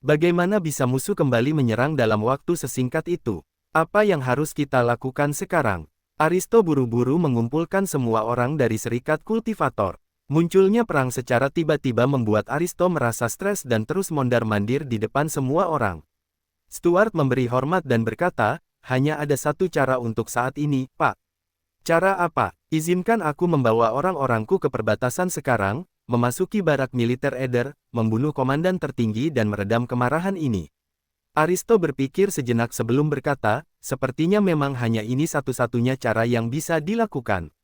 S1: Bagaimana bisa musuh kembali menyerang dalam waktu sesingkat itu? Apa yang harus kita lakukan sekarang? Aristo buru-buru mengumpulkan semua orang dari serikat kultivator. Munculnya perang secara tiba-tiba membuat Aristo merasa stres dan terus mondar-mandir di depan semua orang. Stuart memberi hormat dan berkata, hanya ada satu cara untuk saat ini, Pak. Cara apa? Izinkan aku membawa orang-orangku ke perbatasan sekarang, memasuki barak militer Eder, membunuh komandan tertinggi dan meredam kemarahan ini. Aristo berpikir sejenak sebelum berkata, sepertinya memang hanya ini satu-satunya cara yang bisa dilakukan.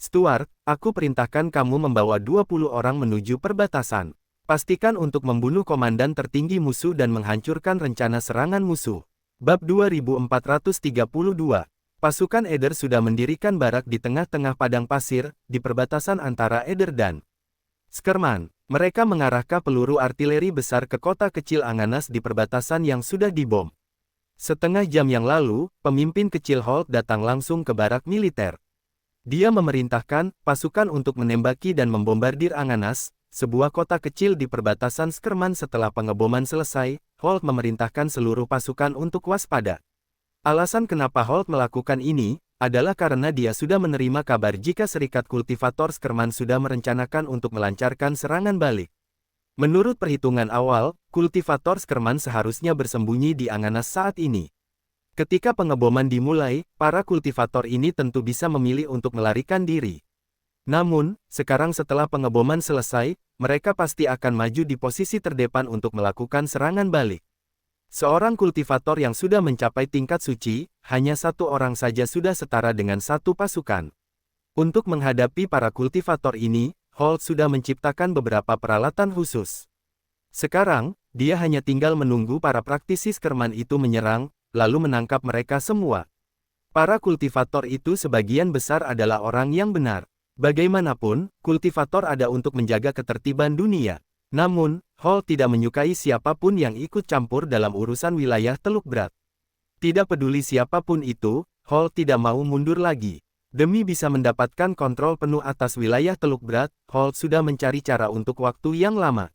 S1: Stuart, aku perintahkan kamu membawa 20 orang menuju perbatasan. Pastikan untuk membunuh komandan tertinggi musuh dan menghancurkan rencana serangan musuh. Bab 2432. Pasukan Eder sudah mendirikan barak di tengah-tengah padang pasir, di perbatasan antara Eder dan Skerman. Mereka mengarahkan peluru artileri besar ke kota kecil Anganas di perbatasan yang sudah dibom. Setengah jam yang lalu, pemimpin kecil Holt datang langsung ke barak militer. Dia memerintahkan pasukan untuk menembaki dan membombardir Anganas, sebuah kota kecil di perbatasan Skerman. Setelah pengeboman selesai, Holt memerintahkan seluruh pasukan untuk waspada. Alasan kenapa Holt melakukan ini adalah karena dia sudah menerima kabar jika serikat kultivator Skerman sudah merencanakan untuk melancarkan serangan balik. Menurut perhitungan awal, kultivator Skerman seharusnya bersembunyi di Anganas saat ini. Ketika pengeboman dimulai, para kultivator ini tentu bisa memilih untuk melarikan diri. Namun, sekarang setelah pengeboman selesai, mereka pasti akan maju di posisi terdepan untuk melakukan serangan balik. Seorang kultivator yang sudah mencapai tingkat suci, hanya satu orang saja sudah setara dengan satu pasukan. Untuk menghadapi para kultivator ini, Holt sudah menciptakan beberapa peralatan khusus. Sekarang, dia hanya tinggal menunggu para praktisi Skerman itu menyerang, lalu menangkap mereka semua. Para kultivator itu sebagian besar adalah orang yang benar. Bagaimanapun, kultivator ada untuk menjaga ketertiban dunia. Namun, Holt tidak menyukai siapapun yang ikut campur dalam urusan wilayah Teluk Berat. Tidak peduli siapapun itu, Holt tidak mau mundur lagi. Demi bisa mendapatkan kontrol penuh atas wilayah Teluk Berat, Holt sudah mencari cara untuk waktu yang lama.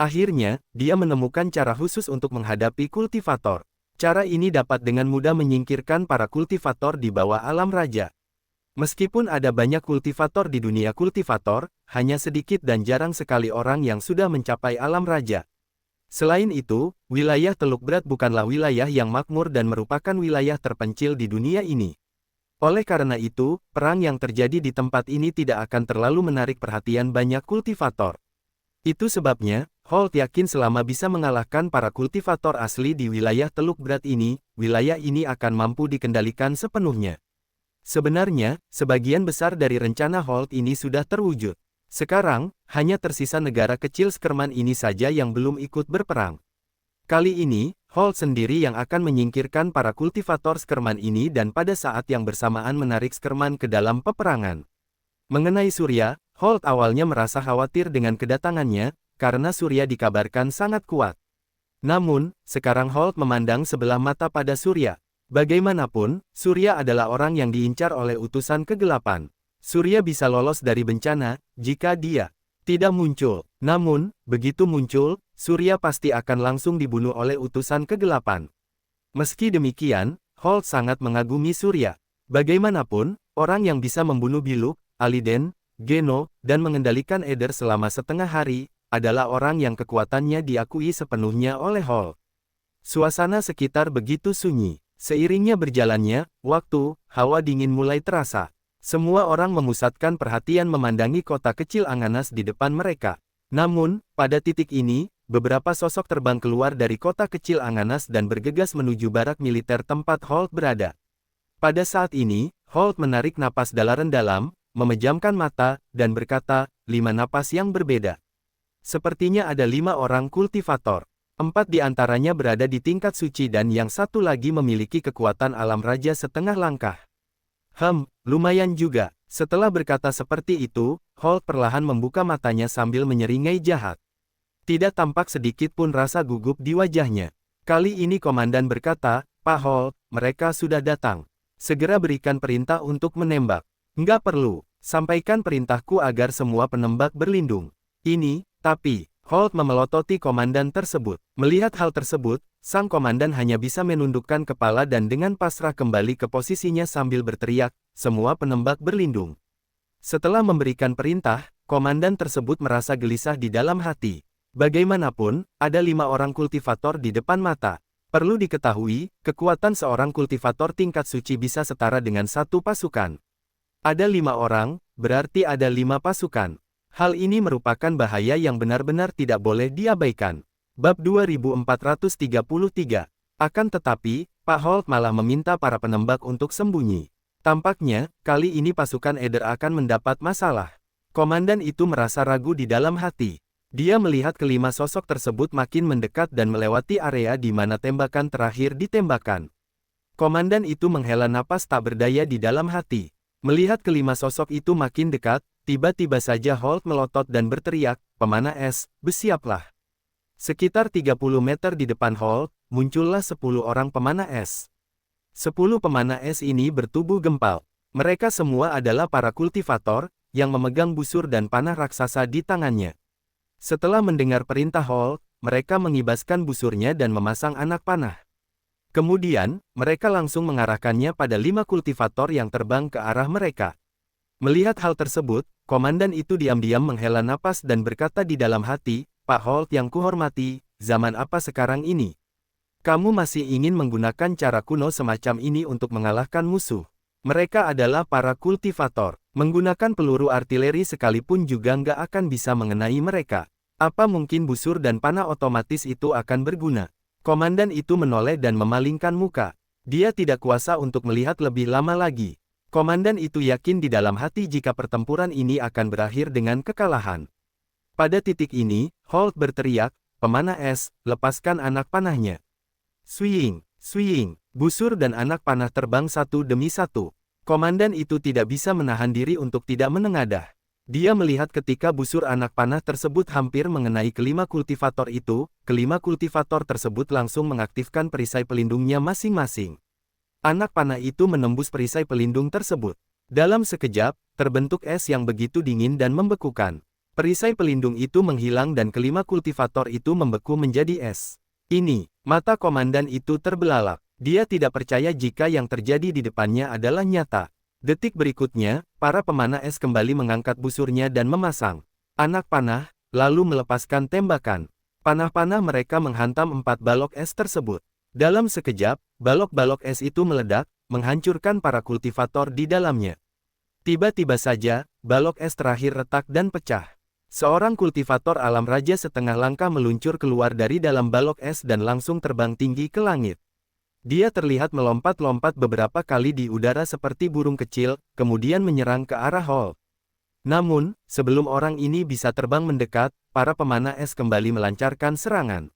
S1: Akhirnya, dia menemukan cara khusus untuk menghadapi kultivator. Cara ini dapat dengan mudah menyingkirkan para kultivator di bawah alam raja. Meskipun ada banyak kultivator di dunia kultivator, hanya sedikit dan jarang sekali orang yang sudah mencapai alam raja. Selain itu, wilayah Teluk Berat bukanlah wilayah yang makmur dan merupakan wilayah terpencil di dunia ini. Oleh karena itu, perang yang terjadi di tempat ini tidak akan terlalu menarik perhatian banyak kultivator. Itu sebabnya, Holt yakin selama bisa mengalahkan para kultivator asli di wilayah Teluk Berat ini, wilayah ini akan mampu dikendalikan sepenuhnya. Sebenarnya, sebagian besar dari rencana Holt ini sudah terwujud. Sekarang, hanya tersisa negara kecil Skerman ini saja yang belum ikut berperang. Kali ini, Holt sendiri yang akan menyingkirkan para kultivator Skerman ini dan pada saat yang bersamaan menarik Skerman ke dalam peperangan. Mengenai Surya, Holt awalnya merasa khawatir dengan kedatangannya, karena Surya dikabarkan sangat kuat. Namun, sekarang Holt memandang sebelah mata pada Surya. Bagaimanapun, Surya adalah orang yang diincar oleh utusan kegelapan. Surya bisa lolos dari bencana, jika dia tidak muncul. Namun, begitu muncul, Surya pasti akan langsung dibunuh oleh utusan kegelapan. Meski demikian, Holt sangat mengagumi Surya. Bagaimanapun, orang yang bisa membunuh Biluk, Aliden, Geno, dan mengendalikan Eder selama setengah hari, adalah orang yang kekuatannya diakui sepenuhnya oleh Holt. Suasana sekitar begitu sunyi. Seiringnya berjalannya waktu, hawa dingin mulai terasa. Semua orang memusatkan perhatian memandangi kota kecil Anganas di depan mereka. Namun, pada titik ini, beberapa sosok terbang keluar dari kota kecil Anganas dan bergegas menuju barak militer tempat Holt berada. Pada saat ini, Holt menarik napas dalam, memejamkan mata, dan berkata, 5 napas yang berbeda. Sepertinya ada 5 orang kultivator. 4 di antaranya berada di tingkat suci dan yang satu lagi memiliki kekuatan alam raja setengah langkah. Lumayan juga. Setelah berkata seperti itu, Holt perlahan membuka matanya sambil menyeringai jahat. Tidak tampak sedikit pun rasa gugup di wajahnya. Kali ini komandan berkata, "Pak Holt, mereka sudah datang. Segera berikan perintah untuk menembak." "Nggak perlu. Sampaikan perintahku agar semua penembak berlindung." Tapi, Holt memelototi komandan tersebut. Melihat hal tersebut, sang komandan hanya bisa menundukkan kepala dan dengan pasrah kembali ke posisinya sambil berteriak, "Semua penembak berlindung." Setelah memberikan perintah, komandan tersebut merasa gelisah di dalam hati. Bagaimanapun, ada 5 orang kultivator di depan mata. Perlu diketahui, kekuatan seorang kultivator tingkat suci bisa setara dengan 1 pasukan. Ada 5 orang, berarti ada 5 pasukan. Hal ini merupakan bahaya yang benar-benar tidak boleh diabaikan. Bab 2433. Akan tetapi, Pak Holt malah meminta para penembak untuk sembunyi. Tampaknya, kali ini pasukan Eder akan mendapat masalah. Komandan itu merasa ragu di dalam hati. Dia melihat kelima sosok tersebut makin mendekat dan melewati area di mana tembakan terakhir ditembakkan. Komandan itu menghela napas tak berdaya di dalam hati. Melihat kelima sosok itu makin dekat, tiba-tiba saja Holt melotot dan berteriak, "Pemanah es, bersiaplah." Sekitar 30 meter di depan Holt, muncullah 10 orang pemanah es. 10 pemanah es ini bertubuh gempal. Mereka semua adalah para kultivator, yang memegang busur dan panah raksasa di tangannya. Setelah mendengar perintah Holt, mereka mengibaskan busurnya dan memasang anak panah. Kemudian, mereka langsung mengarahkannya pada 5 kultivator yang terbang ke arah mereka. Melihat hal tersebut, komandan itu diam-diam menghela napas dan berkata di dalam hati, "Pak Holt yang kuhormati, zaman apa sekarang ini? Kamu masih ingin menggunakan cara kuno semacam ini untuk mengalahkan musuh? Mereka adalah para kultivator. Menggunakan peluru artileri sekalipun juga nggak akan bisa mengenai mereka. Apa mungkin busur dan panah otomatis itu akan berguna?" Komandan itu menoleh dan memalingkan muka. Dia tidak kuasa untuk melihat lebih lama lagi. Komandan itu yakin di dalam hati jika pertempuran ini akan berakhir dengan kekalahan. Pada titik ini, Holt berteriak, "Pemanah es, lepaskan anak panahnya." Swing, swing, busur dan anak panah terbang satu demi satu. Komandan itu tidak bisa menahan diri untuk tidak menengadah. Dia melihat ketika busur anak panah tersebut hampir mengenai kelima kultivator itu, kelima kultivator tersebut langsung mengaktifkan perisai pelindungnya masing-masing. Anak panah itu menembus perisai pelindung tersebut. Dalam sekejap, terbentuk es yang begitu dingin dan membekukan. Perisai pelindung itu menghilang dan kelima kultivator itu membeku menjadi es. Mata komandan itu terbelalak. Dia tidak percaya jika yang terjadi di depannya adalah nyata. Detik berikutnya, para pemanah es kembali mengangkat busurnya dan memasang anak panah, lalu melepaskan tembakan. Panah-panah mereka menghantam 4 balok es tersebut. Dalam sekejap, balok-balok es itu meledak, menghancurkan para kultivator di dalamnya. Tiba-tiba saja, balok es terakhir retak dan pecah. Seorang kultivator alam raja setengah langkah meluncur keluar dari dalam balok es dan langsung terbang tinggi ke langit. Dia terlihat melompat-lompat beberapa kali di udara seperti burung kecil, kemudian menyerang ke arah Holt. Namun, sebelum orang ini bisa terbang mendekat, para pemanah es kembali melancarkan serangan.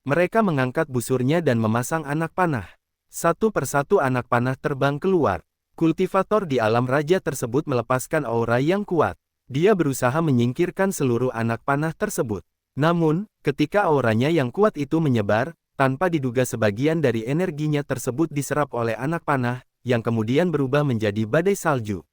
S1: Mereka mengangkat busurnya dan memasang anak panah. Satu persatu anak panah terbang keluar. Kultivator di alam raja tersebut melepaskan aura yang kuat. Dia berusaha menyingkirkan seluruh anak panah tersebut. Namun, ketika auranya yang kuat itu menyebar, tanpa diduga sebagian dari energinya tersebut diserap oleh anak panah, yang kemudian berubah menjadi badai salju.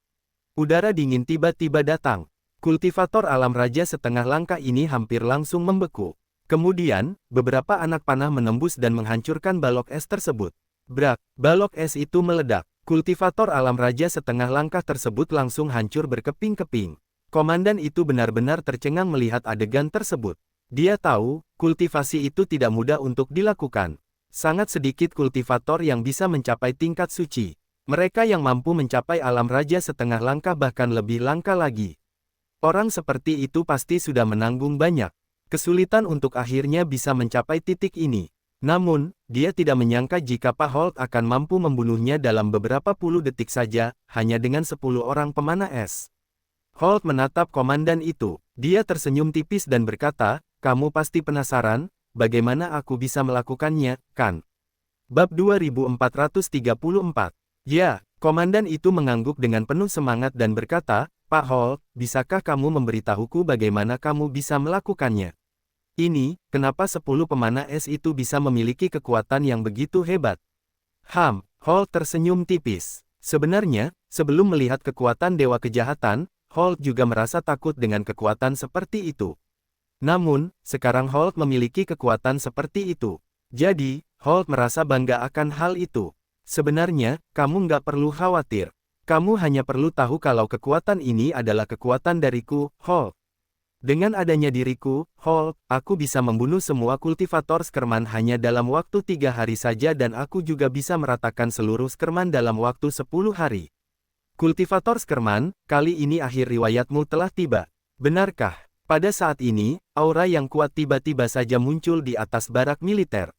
S1: Udara dingin tiba-tiba datang. Kultivator alam raja setengah langkah ini hampir langsung membeku. Kemudian, beberapa anak panah menembus dan menghancurkan balok es tersebut. Brak, balok es itu meledak. Kultivator alam raja setengah langkah tersebut langsung hancur berkeping-keping. Komandan itu benar-benar tercengang melihat adegan tersebut. Dia tahu, kultivasi itu tidak mudah untuk dilakukan. Sangat sedikit kultivator yang bisa mencapai tingkat suci. Mereka yang mampu mencapai alam raja setengah langkah bahkan lebih langka lagi. Orang seperti itu pasti sudah menanggung banyak kesulitan untuk akhirnya bisa mencapai titik ini. Namun, dia tidak menyangka jika Pak Holt akan mampu membunuhnya dalam beberapa puluh detik saja, hanya dengan 10 orang pemanah es. Holt menatap komandan itu. Dia tersenyum tipis dan berkata, "Kamu pasti penasaran, bagaimana aku bisa melakukannya, kan?" Bab 2434. Ya, komandan itu mengangguk dengan penuh semangat dan berkata, "Pak Holt, bisakah kamu memberitahuku bagaimana kamu bisa melakukannya? Ini, kenapa 10 pemanah es itu bisa memiliki kekuatan yang begitu hebat?" Holt tersenyum tipis. Sebenarnya, sebelum melihat kekuatan Dewa Kejahatan, Holt juga merasa takut dengan kekuatan seperti itu. Namun, sekarang Holt memiliki kekuatan seperti itu. Jadi, Holt merasa bangga akan hal itu. Sebenarnya, kamu nggak perlu khawatir. Kamu hanya perlu tahu kalau kekuatan ini adalah kekuatan dariku, Holt. Dengan adanya diriku, Holt, aku bisa membunuh semua kultivator Skerman hanya dalam waktu 3 hari saja dan aku juga bisa meratakan seluruh Skerman dalam waktu 10 hari. Kultivator Skerman, kali ini akhir riwayatmu telah tiba. Benarkah? Pada saat ini, aura yang kuat tiba-tiba saja muncul di atas barak militer.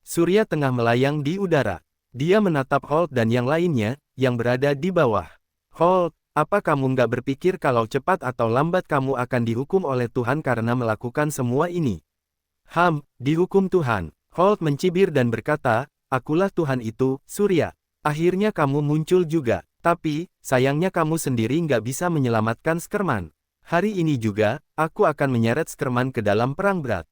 S1: Surya tengah melayang di udara. Dia menatap Holt dan yang lainnya, yang berada di bawah. Holt, apa kamu nggak berpikir kalau cepat atau lambat kamu akan dihukum oleh Tuhan karena melakukan semua ini? Dihukum Tuhan. Holt mencibir dan berkata, "Akulah Tuhan itu, Surya. Akhirnya kamu muncul juga. Tapi, sayangnya kamu sendiri nggak bisa menyelamatkan Skerman. Hari ini juga, aku akan menyeret Skerman ke dalam perang berat."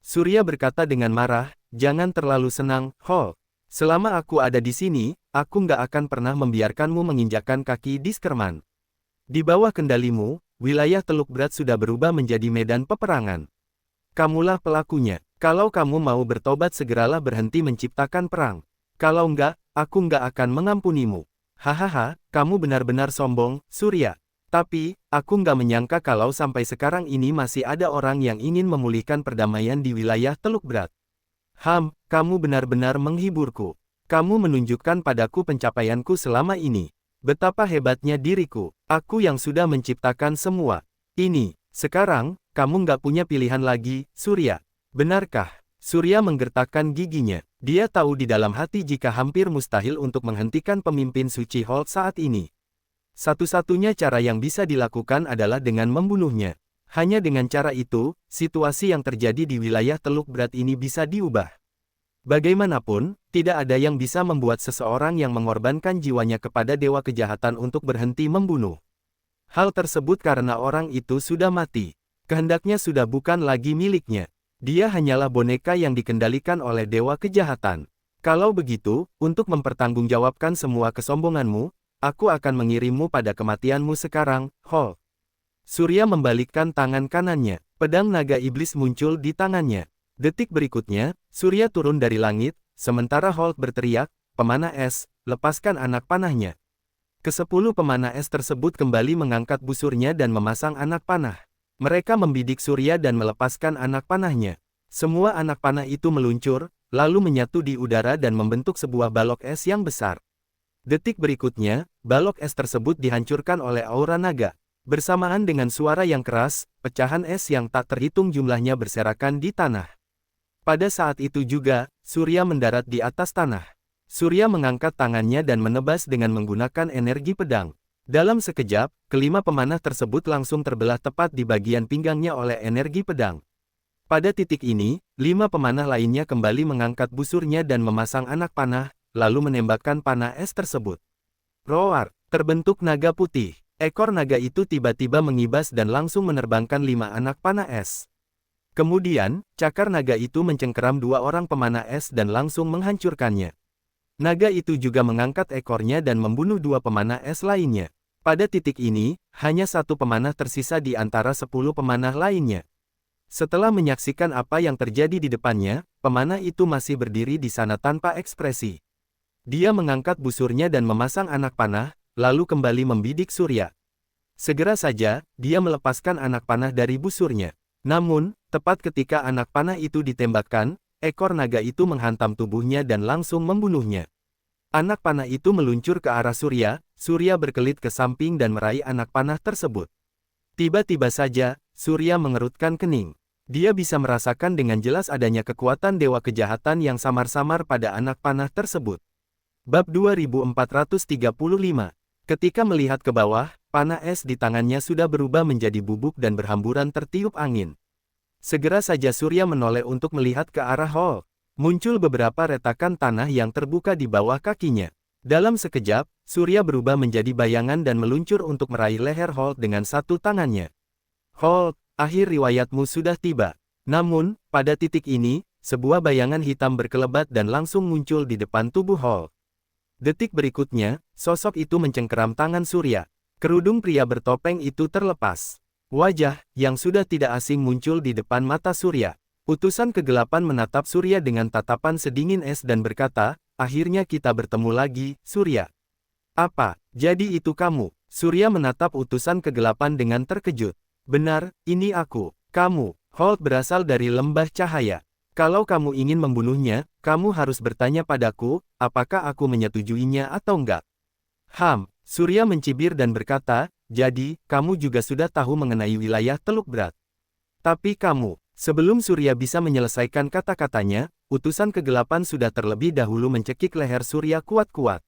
S1: Surya berkata dengan marah, "Jangan terlalu senang, Holt. Selama aku ada di sini, aku nggak akan pernah membiarkanmu menginjakkan kaki di Skerman. Di bawah kendalimu, wilayah Teluk Berat sudah berubah menjadi medan peperangan. Kamulah pelakunya. Kalau kamu mau bertobat segeralah berhenti menciptakan perang. Kalau enggak, aku nggak akan mengampunimu." "Hahaha, kamu benar-benar sombong, Surya. Tapi, aku nggak menyangka kalau sampai sekarang ini masih ada orang yang ingin memulihkan perdamaian di wilayah Teluk Berat. Kamu benar-benar menghiburku. Kamu menunjukkan padaku pencapaianku selama ini. Betapa hebatnya diriku. Aku yang sudah menciptakan semua ini. Sekarang, kamu nggak punya pilihan lagi, Surya. Benarkah?" Surya menggertakkan giginya. Dia tahu di dalam hati jika hampir mustahil untuk menghentikan pemimpin suci Holt saat ini. Satu-satunya cara yang bisa dilakukan adalah dengan membunuhnya. Hanya dengan cara itu, situasi yang terjadi di wilayah Teluk Berat ini bisa diubah. Bagaimanapun, tidak ada yang bisa membuat seseorang yang mengorbankan jiwanya kepada Dewa Kejahatan untuk berhenti membunuh. Hal tersebut karena orang itu sudah mati. Kehendaknya sudah bukan lagi miliknya. Dia hanyalah boneka yang dikendalikan oleh Dewa Kejahatan. Kalau begitu, untuk mempertanggungjawabkan semua kesombonganmu, aku akan mengirimmu pada kematianmu sekarang, Holt. Surya membalikkan tangan kanannya. Pedang naga iblis muncul di tangannya. Detik berikutnya, Surya turun dari langit, sementara Holt berteriak, "Pemanah es, lepaskan anak panahnya." Ke-10 pemanah es tersebut kembali mengangkat busurnya dan memasang anak panah. Mereka membidik Surya dan melepaskan anak panahnya. Semua anak panah itu meluncur, lalu menyatu di udara dan membentuk sebuah balok es yang besar. Detik berikutnya, balok es tersebut dihancurkan oleh aura naga. Bersamaan dengan suara yang keras, pecahan es yang tak terhitung jumlahnya berserakan di tanah. Pada saat itu juga, Surya mendarat di atas tanah. Surya mengangkat tangannya dan menebas dengan menggunakan energi pedang. Dalam sekejap, kelima pemanah tersebut langsung terbelah tepat di bagian pinggangnya oleh energi pedang. Pada titik ini, 5 pemanah lainnya kembali mengangkat busurnya dan memasang anak panah, lalu menembakkan panah es tersebut. Roar, terbentuk naga putih. Ekor naga itu tiba-tiba mengibas dan langsung menerbangkan 5 anak panah es. Kemudian, cakar naga itu mencengkeram 2 orang pemanah es dan langsung menghancurkannya. Naga itu juga mengangkat ekornya dan membunuh 2 pemanah es lainnya. Pada titik ini, hanya 1 pemanah tersisa di antara 10 pemanah lainnya. Setelah menyaksikan apa yang terjadi di depannya, pemanah itu masih berdiri di sana tanpa ekspresi. Dia mengangkat busurnya dan memasang anak panah, lalu kembali membidik Surya. Segera saja, dia melepaskan anak panah dari busurnya. Namun, tepat ketika anak panah itu ditembakkan, ekor naga itu menghantam tubuhnya dan langsung membunuhnya. Anak panah itu meluncur ke arah Surya, Surya berkelit ke samping dan meraih anak panah tersebut. Tiba-tiba saja, Surya mengerutkan kening. Dia bisa merasakan dengan jelas adanya kekuatan dewa kejahatan yang samar-samar pada anak panah tersebut. Bab 2435. Ketika melihat ke bawah, panah es di tangannya sudah berubah menjadi bubuk dan berhamburan tertiup angin. Segera saja Surya menoleh untuk melihat ke arah Hulk. Muncul beberapa retakan tanah yang terbuka di bawah kakinya. Dalam sekejap, Surya berubah menjadi bayangan dan meluncur untuk meraih leher Hulk dengan satu tangannya. Hulk, akhir riwayatmu sudah tiba. Namun, pada titik ini, sebuah bayangan hitam berkelebat dan langsung muncul di depan tubuh Hulk. Detik berikutnya, sosok itu mencengkeram tangan Surya. Kerudung pria bertopeng itu terlepas. Wajah, yang sudah tidak asing muncul di depan mata Surya. Utusan kegelapan menatap Surya dengan tatapan sedingin es dan berkata, "Akhirnya kita bertemu lagi, Surya." "Apa, jadi itu kamu?" Surya menatap utusan kegelapan dengan terkejut. "Benar, ini aku." "Kamu." Hulk berasal dari lembah cahaya. "Kalau kamu ingin membunuhnya, kamu harus bertanya padaku, apakah aku menyetujuinya atau enggak." Surya mencibir dan berkata, "Jadi, kamu juga sudah tahu mengenai wilayah Teluk Berat." "Tapi kamu..." Sebelum Surya bisa menyelesaikan kata-katanya, utusan kegelapan sudah terlebih dahulu mencekik leher Surya kuat-kuat.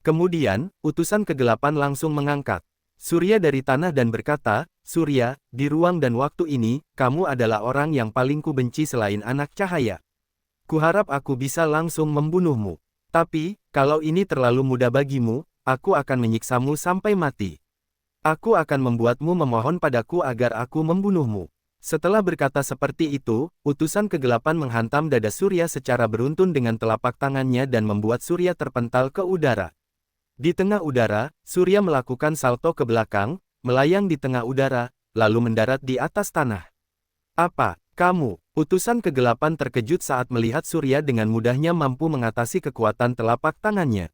S1: Kemudian, utusan kegelapan langsung mengangkat Surya dari tanah dan berkata, "Surya, di ruang dan waktu ini, kamu adalah orang yang paling kubenci selain anak cahaya. Kuharap aku bisa langsung membunuhmu. Tapi, kalau ini terlalu mudah bagimu, aku akan menyiksamu sampai mati. Aku akan membuatmu memohon padaku agar aku membunuhmu." Setelah berkata seperti itu, utusan kegelapan menghantam dada Surya secara beruntun dengan telapak tangannya dan membuat Surya terpental ke udara. Di tengah udara, Surya melakukan salto ke belakang, melayang di tengah udara, lalu mendarat di atas tanah. "Apa, kamu?" Utusan kegelapan terkejut saat melihat Surya dengan mudahnya mampu mengatasi kekuatan telapak tangannya.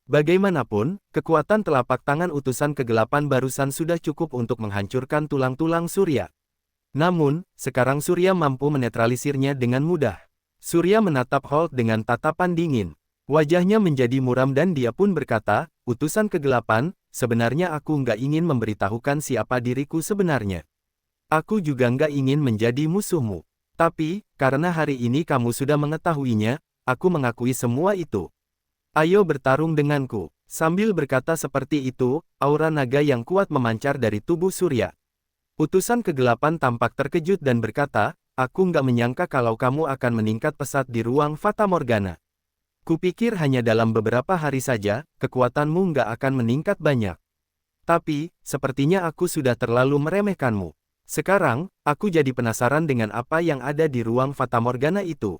S1: Bagaimanapun, kekuatan telapak tangan utusan kegelapan barusan sudah cukup untuk menghancurkan tulang-tulang Surya. Namun, sekarang Surya mampu menetralisirnya dengan mudah. Surya menatap Hulk dengan tatapan dingin. Wajahnya menjadi muram dan dia pun berkata, "Utusan kegelapan, sebenarnya aku nggak ingin memberitahukan siapa diriku sebenarnya. Aku juga nggak ingin menjadi musuhmu. Tapi, karena hari ini kamu sudah mengetahuinya, aku mengakui semua itu. Ayo bertarung denganku." Sambil berkata seperti itu, aura naga yang kuat memancar dari tubuh Surya. Utusan kegelapan tampak terkejut dan berkata, "Aku nggak menyangka kalau kamu akan meningkat pesat di ruang Fata Morgana. Kupikir hanya dalam beberapa hari saja, kekuatanmu nggak akan meningkat banyak. Tapi, sepertinya aku sudah terlalu meremehkanmu. Sekarang, aku jadi penasaran dengan apa yang ada di ruang Fata Morgana itu."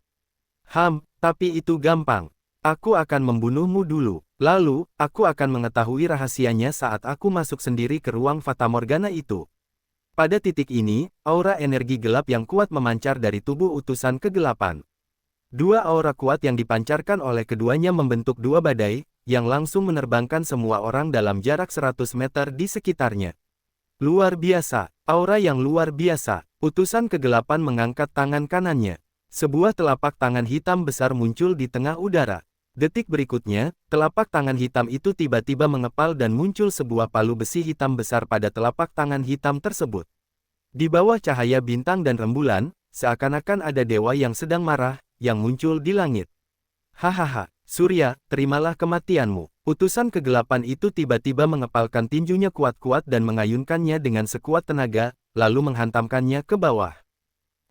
S1: Tapi itu gampang. Aku akan membunuhmu dulu. Lalu, aku akan mengetahui rahasianya saat aku masuk sendiri ke ruang Fata Morgana itu." Pada titik ini, aura energi gelap yang kuat memancar dari tubuh utusan kegelapan. Dua aura kuat yang dipancarkan oleh keduanya membentuk dua badai, yang langsung menerbangkan semua orang dalam jarak 100 meter di sekitarnya. Luar biasa, aura yang luar biasa. Utusan kegelapan mengangkat tangan kanannya. Sebuah telapak tangan hitam besar muncul di tengah udara. Detik berikutnya, telapak tangan hitam itu tiba-tiba mengepal dan muncul sebuah palu besi hitam besar pada telapak tangan hitam tersebut. Di bawah cahaya bintang dan rembulan, seakan-akan ada dewa yang sedang marah, yang muncul di langit. Hahaha, Surya, terimalah kematianmu. Utusan kegelapan itu tiba-tiba mengepalkan tinjunya kuat-kuat dan mengayunkannya dengan sekuat tenaga, lalu menghantamkannya ke bawah.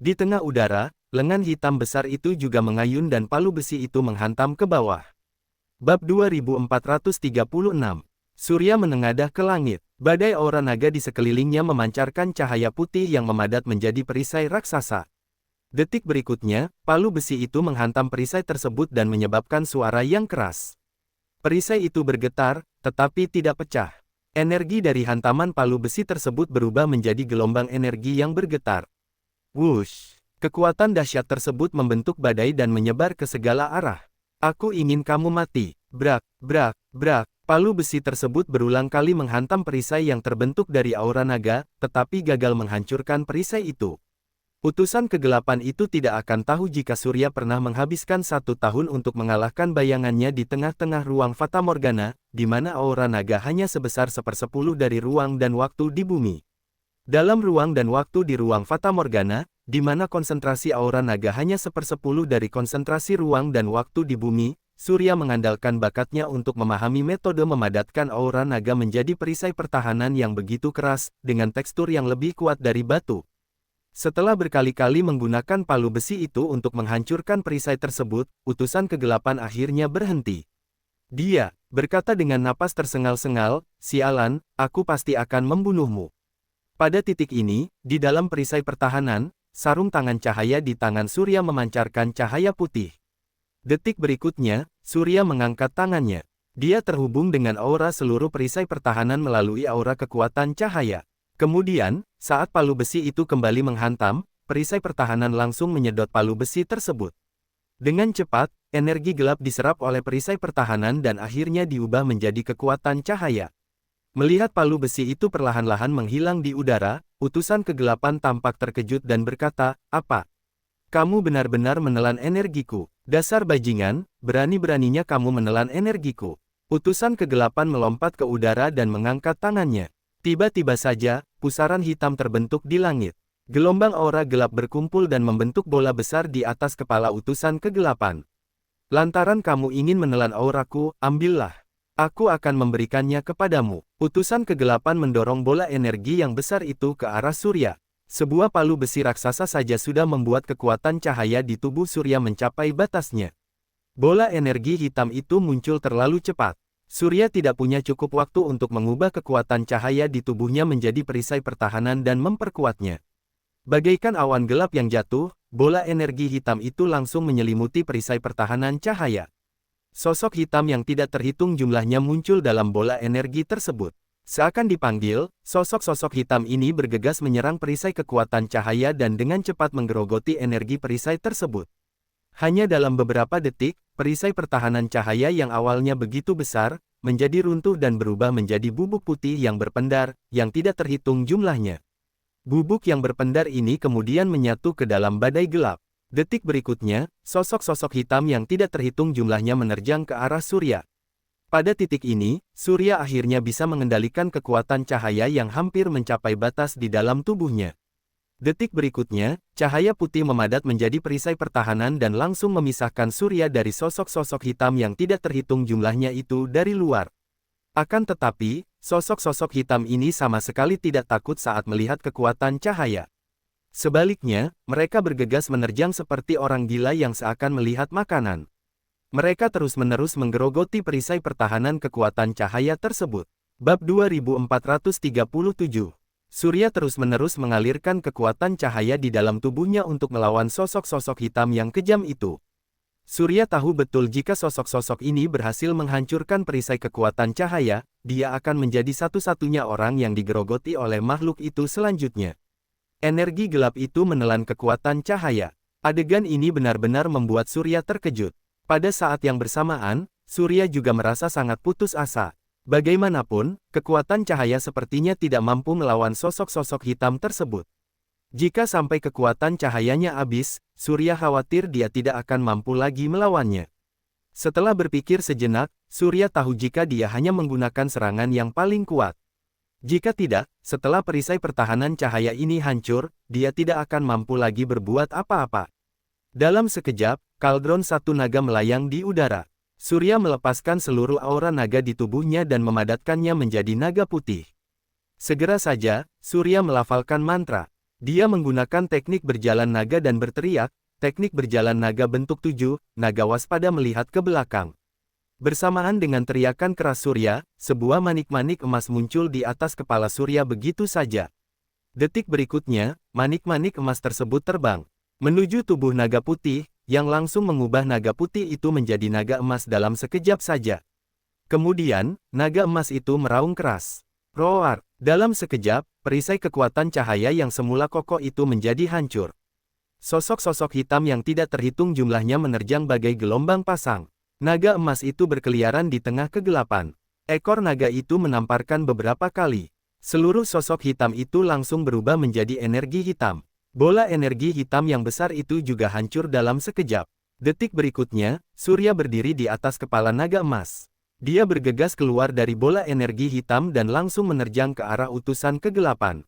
S1: Di tengah udara, lengan hitam besar itu juga mengayun dan palu besi itu menghantam ke bawah. Bab 2436. Surya menengadah ke langit. Badai aura naga di sekelilingnya memancarkan cahaya putih yang memadat menjadi perisai raksasa. Detik berikutnya, palu besi itu menghantam perisai tersebut dan menyebabkan suara yang keras. Perisai itu bergetar, tetapi tidak pecah. Energi dari hantaman palu besi tersebut berubah menjadi gelombang energi yang bergetar. Wush! Kekuatan dahsyat tersebut membentuk badai dan menyebar ke segala arah. Aku ingin kamu mati. Brak, brak, brak. Palu besi tersebut berulang kali menghantam perisai yang terbentuk dari aura naga, tetapi gagal menghancurkan perisai itu. Utusan kegelapan itu tidak akan tahu jika Surya pernah menghabiskan 1 tahun untuk mengalahkan bayangannya di tengah-tengah ruang Fata Morgana, di mana aura naga hanya sebesar 1/10 dari ruang dan waktu di bumi. Dalam ruang dan waktu di ruang Fata Morgana, di mana konsentrasi aura naga hanya 1/10 dari konsentrasi ruang dan waktu di bumi, Surya mengandalkan bakatnya untuk memahami metode memadatkan aura naga menjadi perisai pertahanan yang begitu keras, dengan tekstur yang lebih kuat dari batu. Setelah berkali-kali menggunakan palu besi itu untuk menghancurkan perisai tersebut, utusan kegelapan akhirnya berhenti. Dia berkata dengan napas tersengal-sengal, "Sialan, aku pasti akan membunuhmu." Pada titik ini, di dalam perisai pertahanan, sarung tangan cahaya di tangan Surya memancarkan cahaya putih. Detik berikutnya, Surya mengangkat tangannya. Dia terhubung dengan aura seluruh perisai pertahanan melalui aura kekuatan cahaya. Kemudian, saat palu besi itu kembali menghantam, perisai pertahanan langsung menyedot palu besi tersebut. Dengan cepat, energi gelap diserap oleh perisai pertahanan dan akhirnya diubah menjadi kekuatan cahaya. Melihat palu besi itu perlahan-lahan menghilang di udara, utusan kegelapan tampak terkejut dan berkata, "Apa? Kamu benar-benar menelan energiku. Dasar bajingan, berani-beraninya kamu menelan energiku." Utusan kegelapan melompat ke udara dan mengangkat tangannya. Tiba-tiba saja, pusaran hitam terbentuk di langit. Gelombang aura gelap berkumpul dan membentuk bola besar di atas kepala utusan kegelapan. "Lantaran kamu ingin menelan auraku, ambillah. Aku akan memberikannya kepadamu." Utusan kegelapan mendorong bola energi yang besar itu ke arah Surya. Sebuah palu besi raksasa saja sudah membuat kekuatan cahaya di tubuh Surya mencapai batasnya. Bola energi hitam itu muncul terlalu cepat. Surya tidak punya cukup waktu untuk mengubah kekuatan cahaya di tubuhnya menjadi perisai pertahanan dan memperkuatnya. Bagaikan awan gelap yang jatuh, bola energi hitam itu langsung menyelimuti perisai pertahanan cahaya. Sosok hitam yang tidak terhitung jumlahnya muncul dalam bola energi tersebut. Seakan dipanggil, sosok-sosok hitam ini bergegas menyerang perisai kekuatan cahaya dan dengan cepat menggerogoti energi perisai tersebut. Hanya dalam beberapa detik, perisai pertahanan cahaya yang awalnya begitu besar, menjadi runtuh dan berubah menjadi bubuk putih yang berpendar, yang tidak terhitung jumlahnya. Bubuk yang berpendar ini kemudian menyatu ke dalam badai gelap. Detik berikutnya, sosok-sosok hitam yang tidak terhitung jumlahnya menerjang ke arah Surya. Pada titik ini, Surya akhirnya bisa mengendalikan kekuatan cahaya yang hampir mencapai batas di dalam tubuhnya. Detik berikutnya, cahaya putih memadat menjadi perisai pertahanan dan langsung memisahkan Surya dari sosok-sosok hitam yang tidak terhitung jumlahnya itu dari luar. Akan tetapi, sosok-sosok hitam ini sama sekali tidak takut saat melihat kekuatan cahaya. Sebaliknya, mereka bergegas menerjang seperti orang gila yang seakan melihat makanan. Mereka terus-menerus menggerogoti perisai pertahanan kekuatan cahaya tersebut. Bab 2437. Surya terus-menerus mengalirkan kekuatan cahaya di dalam tubuhnya untuk melawan sosok-sosok hitam yang kejam itu. Surya tahu betul jika sosok-sosok ini berhasil menghancurkan perisai kekuatan cahaya, dia akan menjadi satu-satunya orang yang digerogoti oleh makhluk itu selanjutnya. Energi gelap itu menelan kekuatan cahaya. Adegan ini benar-benar membuat Surya terkejut. Pada saat yang bersamaan, Surya juga merasa sangat putus asa. Bagaimanapun, kekuatan cahaya sepertinya tidak mampu melawan sosok-sosok hitam tersebut. Jika sampai kekuatan cahayanya habis, Surya khawatir dia tidak akan mampu lagi melawannya. Setelah berpikir sejenak, Surya tahu jika dia hanya menggunakan serangan yang paling kuat. Jika tidak, setelah perisai pertahanan cahaya ini hancur, dia tidak akan mampu lagi berbuat apa-apa. Dalam sekejap, kaldron satu naga melayang di udara. Surya melepaskan seluruh aura naga di tubuhnya dan memadatkannya menjadi naga putih. Segera saja, Surya melafalkan mantra. Dia menggunakan teknik berjalan naga dan berteriak, teknik berjalan naga bentuk 7, naga waspada melihat ke belakang. Bersamaan dengan teriakan keras Surya, sebuah manik-manik emas muncul di atas kepala Surya begitu saja. Detik berikutnya, manik-manik emas tersebut terbang menuju tubuh naga putih, yang langsung mengubah naga putih itu menjadi naga emas dalam sekejap saja. Kemudian, naga emas itu meraung keras. Roar! Dalam sekejap, perisai kekuatan cahaya yang semula kokoh itu menjadi hancur. Sosok-sosok hitam yang tidak terhitung jumlahnya menerjang bagai gelombang pasang. Naga emas itu berkeliaran di tengah kegelapan. Ekor naga itu menamparkan beberapa kali. Seluruh sosok hitam itu langsung berubah menjadi energi hitam. Bola energi hitam yang besar itu juga hancur dalam sekejap. Detik berikutnya, Surya berdiri di atas kepala naga emas. Dia bergegas keluar dari bola energi hitam dan langsung menerjang ke arah utusan kegelapan.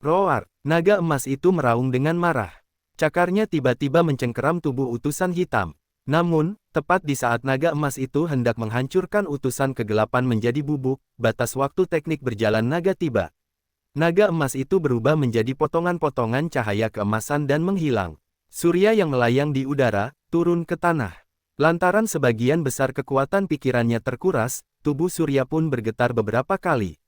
S1: Roar! Naga emas itu meraung dengan marah. Cakarnya tiba-tiba mencengkeram tubuh utusan hitam. Namun, tepat di saat naga emas itu hendak menghancurkan utusan kegelapan menjadi bubuk, batas waktu teknik berjalan naga tiba. Naga emas itu berubah menjadi potongan-potongan cahaya keemasan dan menghilang. Surya yang melayang di udara, turun ke tanah. Lantaran sebagian besar kekuatan pikirannya terkuras, tubuh Surya pun bergetar beberapa kali.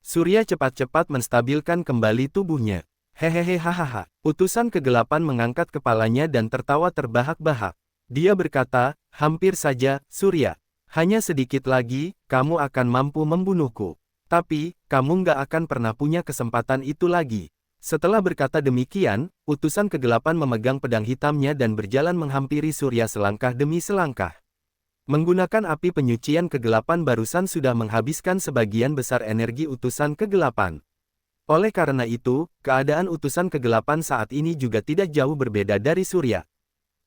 S1: Surya cepat-cepat menstabilkan kembali tubuhnya. Hehehe hahaha. Utusan kegelapan mengangkat kepalanya dan tertawa terbahak-bahak. Dia berkata, hampir saja, Surya. Hanya sedikit lagi, kamu akan mampu membunuhku. Tapi, kamu nggak akan pernah punya kesempatan itu lagi. Setelah berkata demikian, utusan kegelapan memegang pedang hitamnya dan berjalan menghampiri Surya selangkah demi selangkah. Menggunakan api penyucian kegelapan barusan sudah menghabiskan sebagian besar energi utusan kegelapan. Oleh karena itu, keadaan utusan kegelapan saat ini juga tidak jauh berbeda dari Surya.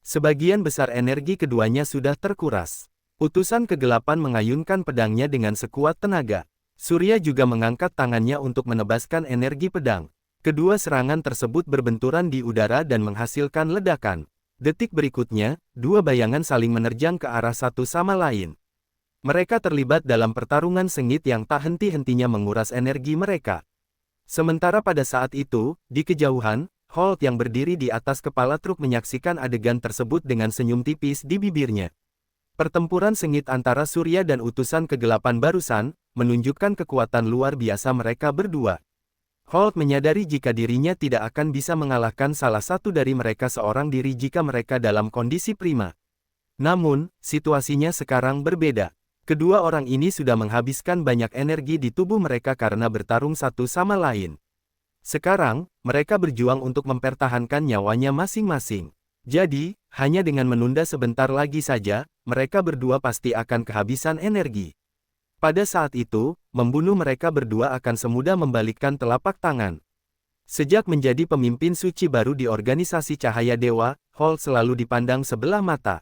S1: Sebagian besar energi keduanya sudah terkuras. Utusan kegelapan mengayunkan pedangnya dengan sekuat tenaga. Surya juga mengangkat tangannya untuk menebaskan energi pedang. Kedua serangan tersebut berbenturan di udara dan menghasilkan ledakan. Detik berikutnya, dua bayangan saling menerjang ke arah satu sama lain. Mereka terlibat dalam pertarungan sengit yang tak henti-hentinya menguras energi mereka. Sementara pada saat itu, di kejauhan, Holt yang berdiri di atas kepala truk menyaksikan adegan tersebut dengan senyum tipis di bibirnya. Pertempuran sengit antara Surya dan utusan kegelapan barusan, menunjukkan kekuatan luar biasa mereka berdua. Holt menyadari jika dirinya tidak akan bisa mengalahkan salah satu dari mereka seorang diri jika mereka dalam kondisi prima. Namun, situasinya sekarang berbeda. Kedua orang ini sudah menghabiskan banyak energi di tubuh mereka karena bertarung satu sama lain. Sekarang, mereka berjuang untuk mempertahankan nyawanya masing-masing. Jadi, hanya dengan menunda sebentar lagi saja, mereka berdua pasti akan kehabisan energi. Pada saat itu, membunuh mereka berdua akan semudah membalikkan telapak tangan. Sejak menjadi pemimpin suci baru di organisasi Cahaya Dewa, Holt selalu dipandang sebelah mata.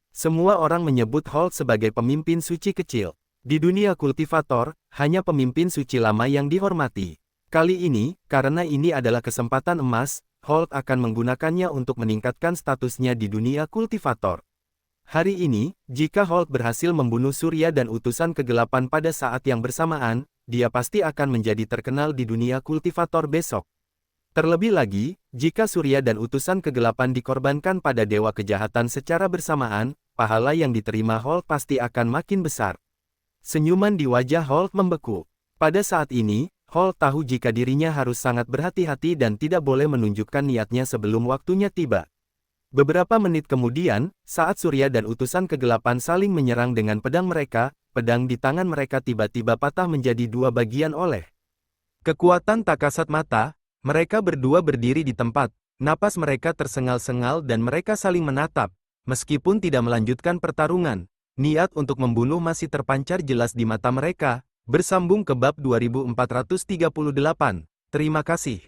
S1: Semua orang menyebut Holt sebagai pemimpin suci kecil. Di dunia kultivator, hanya pemimpin suci lama yang dihormati. Kali ini, karena ini adalah kesempatan emas, Holt akan menggunakannya untuk meningkatkan statusnya di dunia kultivator. Hari ini, jika Holt berhasil membunuh Surya dan utusan kegelapan pada saat yang bersamaan, dia pasti akan menjadi terkenal di dunia kultivator besok. Terlebih lagi, jika Surya dan utusan kegelapan dikorbankan pada dewa kejahatan secara bersamaan, pahala yang diterima Holt pasti akan makin besar. Senyuman di wajah Holt membeku. Pada saat ini, Holt tahu jika dirinya harus sangat berhati-hati dan tidak boleh menunjukkan niatnya sebelum waktunya tiba. Beberapa menit kemudian, saat Surya dan utusan kegelapan saling menyerang dengan pedang mereka, pedang di tangan mereka tiba-tiba patah menjadi dua bagian oleh kekuatan tak kasat mata. Mereka berdua berdiri di tempat, napas mereka tersengal-sengal dan mereka saling menatap. Meskipun tidak melanjutkan pertarungan, niat untuk membunuh masih terpancar jelas di mata mereka. Bersambung ke bab 2438. Terima kasih.